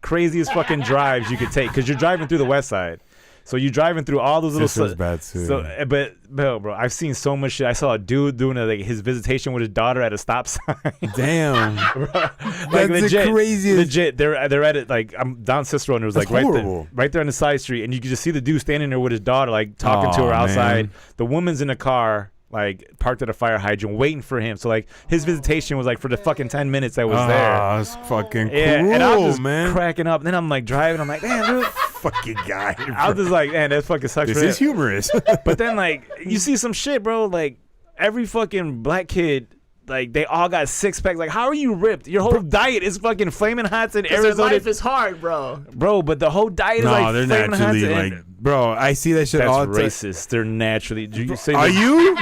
craziest fucking drives you could take because you're driving through the West Side. So you're driving through all those little. Cicero's bad too. So, but bro, I've seen so much shit. I saw a dude doing like his visitation with his daughter at a stop sign. Damn. Like That's legit, the craziest. legit. They're at it. Like I'm down Cicero, and it was That's like horrible. right there on the side street, and you could just see the dude standing there with his daughter, like talking to her Aw, outside. man. The woman's in the car, like parked at a fire hydrant, waiting for him. So like his visitation was like for the fucking 10 minutes that was there. That's fucking Yeah, cruel, and I was just man. cracking up. And then I'm like driving. I'm like, damn, dude. Fucking guy. I was just like, man, that fucking sucks. This for is him. humorous. But then like you see some shit, bro. Like every fucking black kid, like they all got 6-packs. Like how are you ripped? Your whole diet is fucking Flamin' Hots in Their Arizona, life is hard, bro. bro. But the whole diet is No, like they're Flamin' Hots naturally and- like, bro. I see that shit that's all the time. racist. They're naturally. Do you say Are that- you?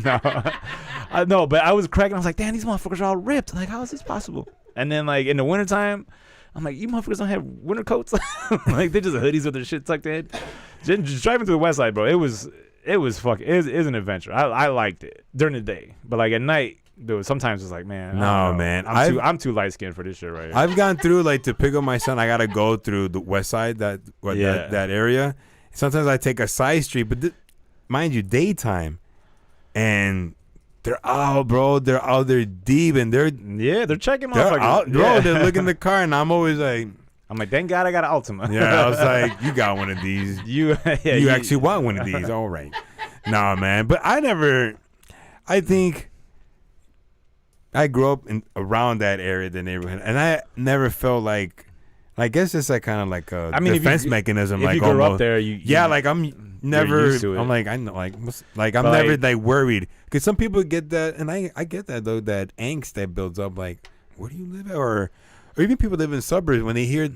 No, I know. But I was cracking. I was like, damn, these motherfuckers are all ripped. Like how is this possible? And then like in the wintertime, I'm like, you motherfuckers don't have winter coats. Like they just hoodies with their shit tucked in. Just driving through the West Side, bro. It was fucking. It is an adventure. I liked it during the day, but like at night, dude. Sometimes it's like, man. I No, don't know. man. I'm too light skinned for this shit right here. I've gone through like to pick up my son. I gotta go through the West Side, that area. Sometimes I take a side street, but mind you, daytime, and they're out, bro. They're out there deep, and they're checking they're motherfuckers. out, bro. Yeah. They're looking in the car, and I'm always like, I'm like, thank God I got an Altima. yeah. I was like, you got one of these. you You actually want one of these, all right? Nah, man. But I think I grew up around that area, the neighborhood, and I never felt like. I guess it's like kind of like a defense mechanism. If like you grew almost. up there, like I'm never. used to it. I'm like I know like I'm never like worried because some people get that, and I get that though, that angst that builds up. Like, where do you live at? Or even people live in suburbs when they hear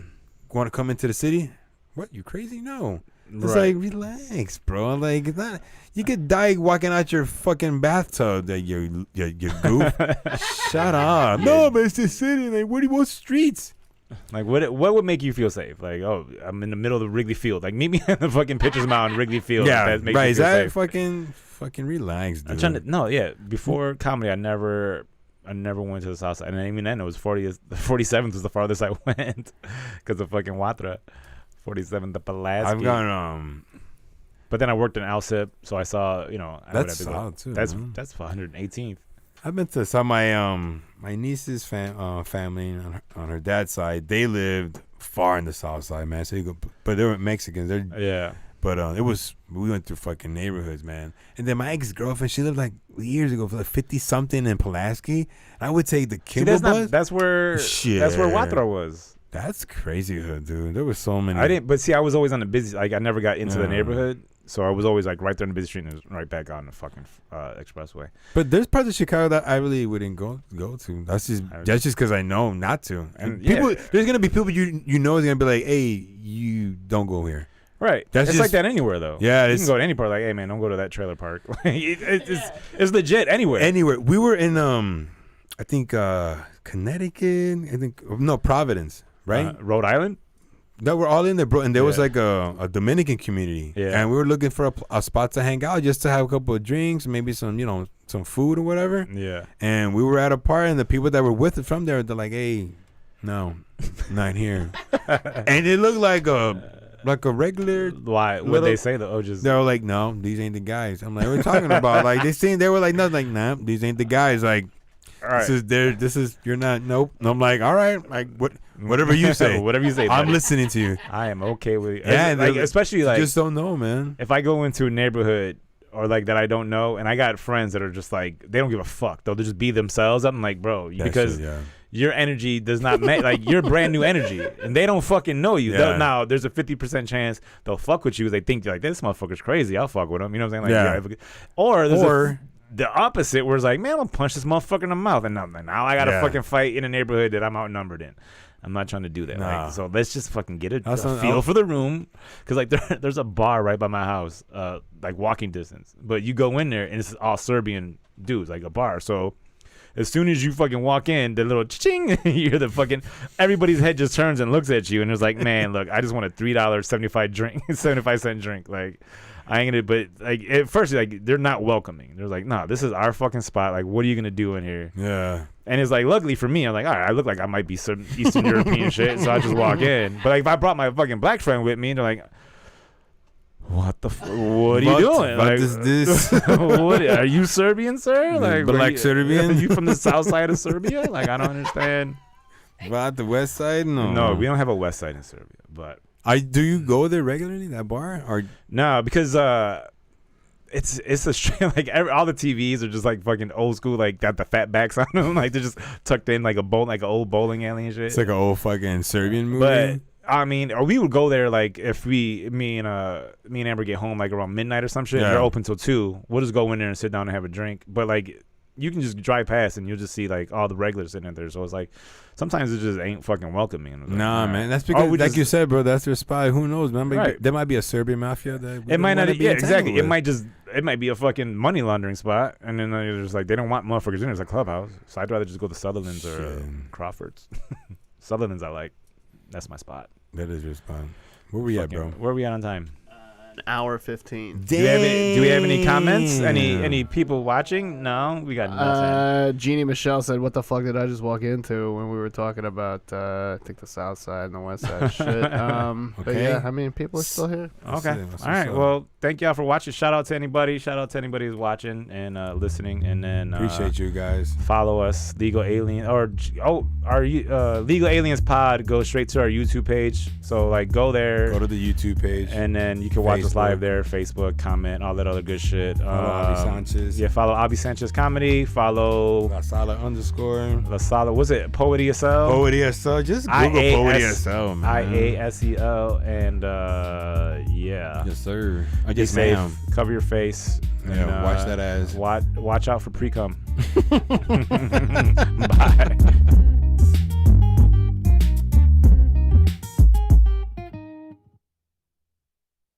want to come into the city. What, you crazy? No, it's like relax, bro. Like it's not. You could die walking out your fucking bathtub. That you goof. Shut up. No, but it's the city. Like what streets? Like what would make you feel safe? Like, oh, I'm in the middle of the Wrigley Field. Like, meet me at the fucking Pitcher's Mound, Wrigley Field. Yeah, that makes right. You Is feel that safe. fucking relaxed, dude? I'm trying to, before comedy, I never went to the South Side, and even then it was 47th was the farthest I went because of fucking Watra. 47th, the Pulaski. I've gone but then I worked in Alsip, so I saw, that's solid too. That's man. 118th. I've been to some my niece's family on her dad's side. They lived far in the South Side, man. So but they were Mexicans. But we went through fucking neighborhoods, man. And then my ex-girlfriend, she lived like years ago, for like 50-something in Pulaski. I would take the Kimball bus. That's where Watra was. That's crazy hood, dude. There was so many. I was always on the busy, like I never got into the neighborhood. So I was always like right there in the busy street and right back on the fucking expressway. But there's parts of Chicago that I really wouldn't go to. That's just because I know not to. And people, there's gonna be people you know is gonna be like, hey, you don't go here. Right. It's like that anywhere though. Yeah, you can go to any part. Like, hey man, don't go to that trailer park. It's legit anywhere. Anywhere. We were in I think Connecticut. Providence. Right. Rhode Island. No, we're all in there, bro. And there was like a Dominican community. Yeah. And we were looking for a spot to hang out, just to have a couple of drinks, maybe some, some food or whatever. Yeah. And we were at a party, and the people that were with us from there, they're like, hey, no, not here. And it looked like a regular. Why? What they say though? They were like, no, these ain't the guys. I'm like, what are you talking about? Like they were like, nothing. Like, nah, these ain't the guys. Like, all right. This is you're not. Nope. And I'm like, all right, like whatever you say. Whatever you say. I'm buddy. Listening to you. I am okay with it. Yeah, like, especially like just don't know, man. If I go into a neighborhood or like that I don't know, and I got friends that are just like they don't give a fuck. They'll just be themselves. I'm like, bro, because your energy does not like you're brand new energy, and they don't fucking know you. Yeah. Now there's a 50% chance they'll fuck with you. They think like this motherfucker's crazy. I'll fuck with him. You know what I'm saying? Like, or the opposite, where it's like, man, I'll punch this motherfucker in the mouth, and now I got to fucking fight in a neighborhood that I'm outnumbered in. I'm not trying to do that. Nah. Like, so let's just fucking get a feel for the room, because like there's a bar right by my house, like walking distance. But you go in there and it's all Serbian dudes, like a bar. So as soon as you fucking walk in, the little ching, you hear the fucking everybody's head just turns and looks at you, and it's like, man, look, I just want a $3.75 drink, like. I ain't gonna, but like at first, like they're not welcoming. They're like, nah, this is our fucking spot. Like, what are you gonna do in here? Yeah. And it's like, luckily for me, I'm like, all right, I look like I might be some Eastern European shit, so I just walk in. But like, if I brought my fucking black friend with me, they're like, what are you doing? What like, is this? What are you Serbian, sir? Like, black Serbian? Are you from the south side of Serbia? Like, I don't understand. About the west side? No, we don't have a west side in Serbia, but. Do you go there regularly, that bar? Or no, because it's a straight like all the TVs are just like fucking old school, like got the fat backs on them, like they're just tucked in like an old bowling alley and shit. It's like an old fucking Serbian movie. But I mean, or we would go there like if me and Amber get home like around midnight or some shit. Yeah. They're open till 2. We'll just go in there and sit down and have a drink. But like you can just drive past and you'll just see like all the regulars sitting in there. So it's like sometimes it just ain't fucking welcoming. Like, nah, man, that's because like you said, bro, that's their spy. Who knows, man? There might be a Serbian mafia that it might not. Yeah, exactly. It might be a fucking money laundering spot, and then they're just like they don't want motherfuckers in there. It's a clubhouse, so I'd rather just go to Sutherland's or Crawford's. Sutherland's, I like. That's my spot. That is your spot. Where we at, bro? Where are we at on time? An hour 15. Do we have any comments? Any people watching? No, we got nothing. Jeannie Michelle said, "What the fuck did I just walk into?" When we were talking about, I think the South Side and the West Side shit. But yeah, I mean, people are still here. Okay, all right. Well, thank y'all for watching. Shout out to anybody. Shout out to anybody who's watching and listening. And then appreciate you guys. Follow us, Legal Alien, our Legal Aliens Pod goes straight to our YouTube page. So like, go there. Go to the YouTube page, and then you can watch us us live there, Facebook, comment, all that other good shit. Follow Avi Sanchez. Yeah, follow Avi Sanchez Comedy. Follow La Sala _. La Sala. Was it Poet ESL? Poet ESL. Just Google Poet ESL, man. IASEL. And yeah. Yes, sir. Be Yes, safe. ma'am. Cover your face. Yeah, And, watch that ass. Watch out for pre-cum. Bye.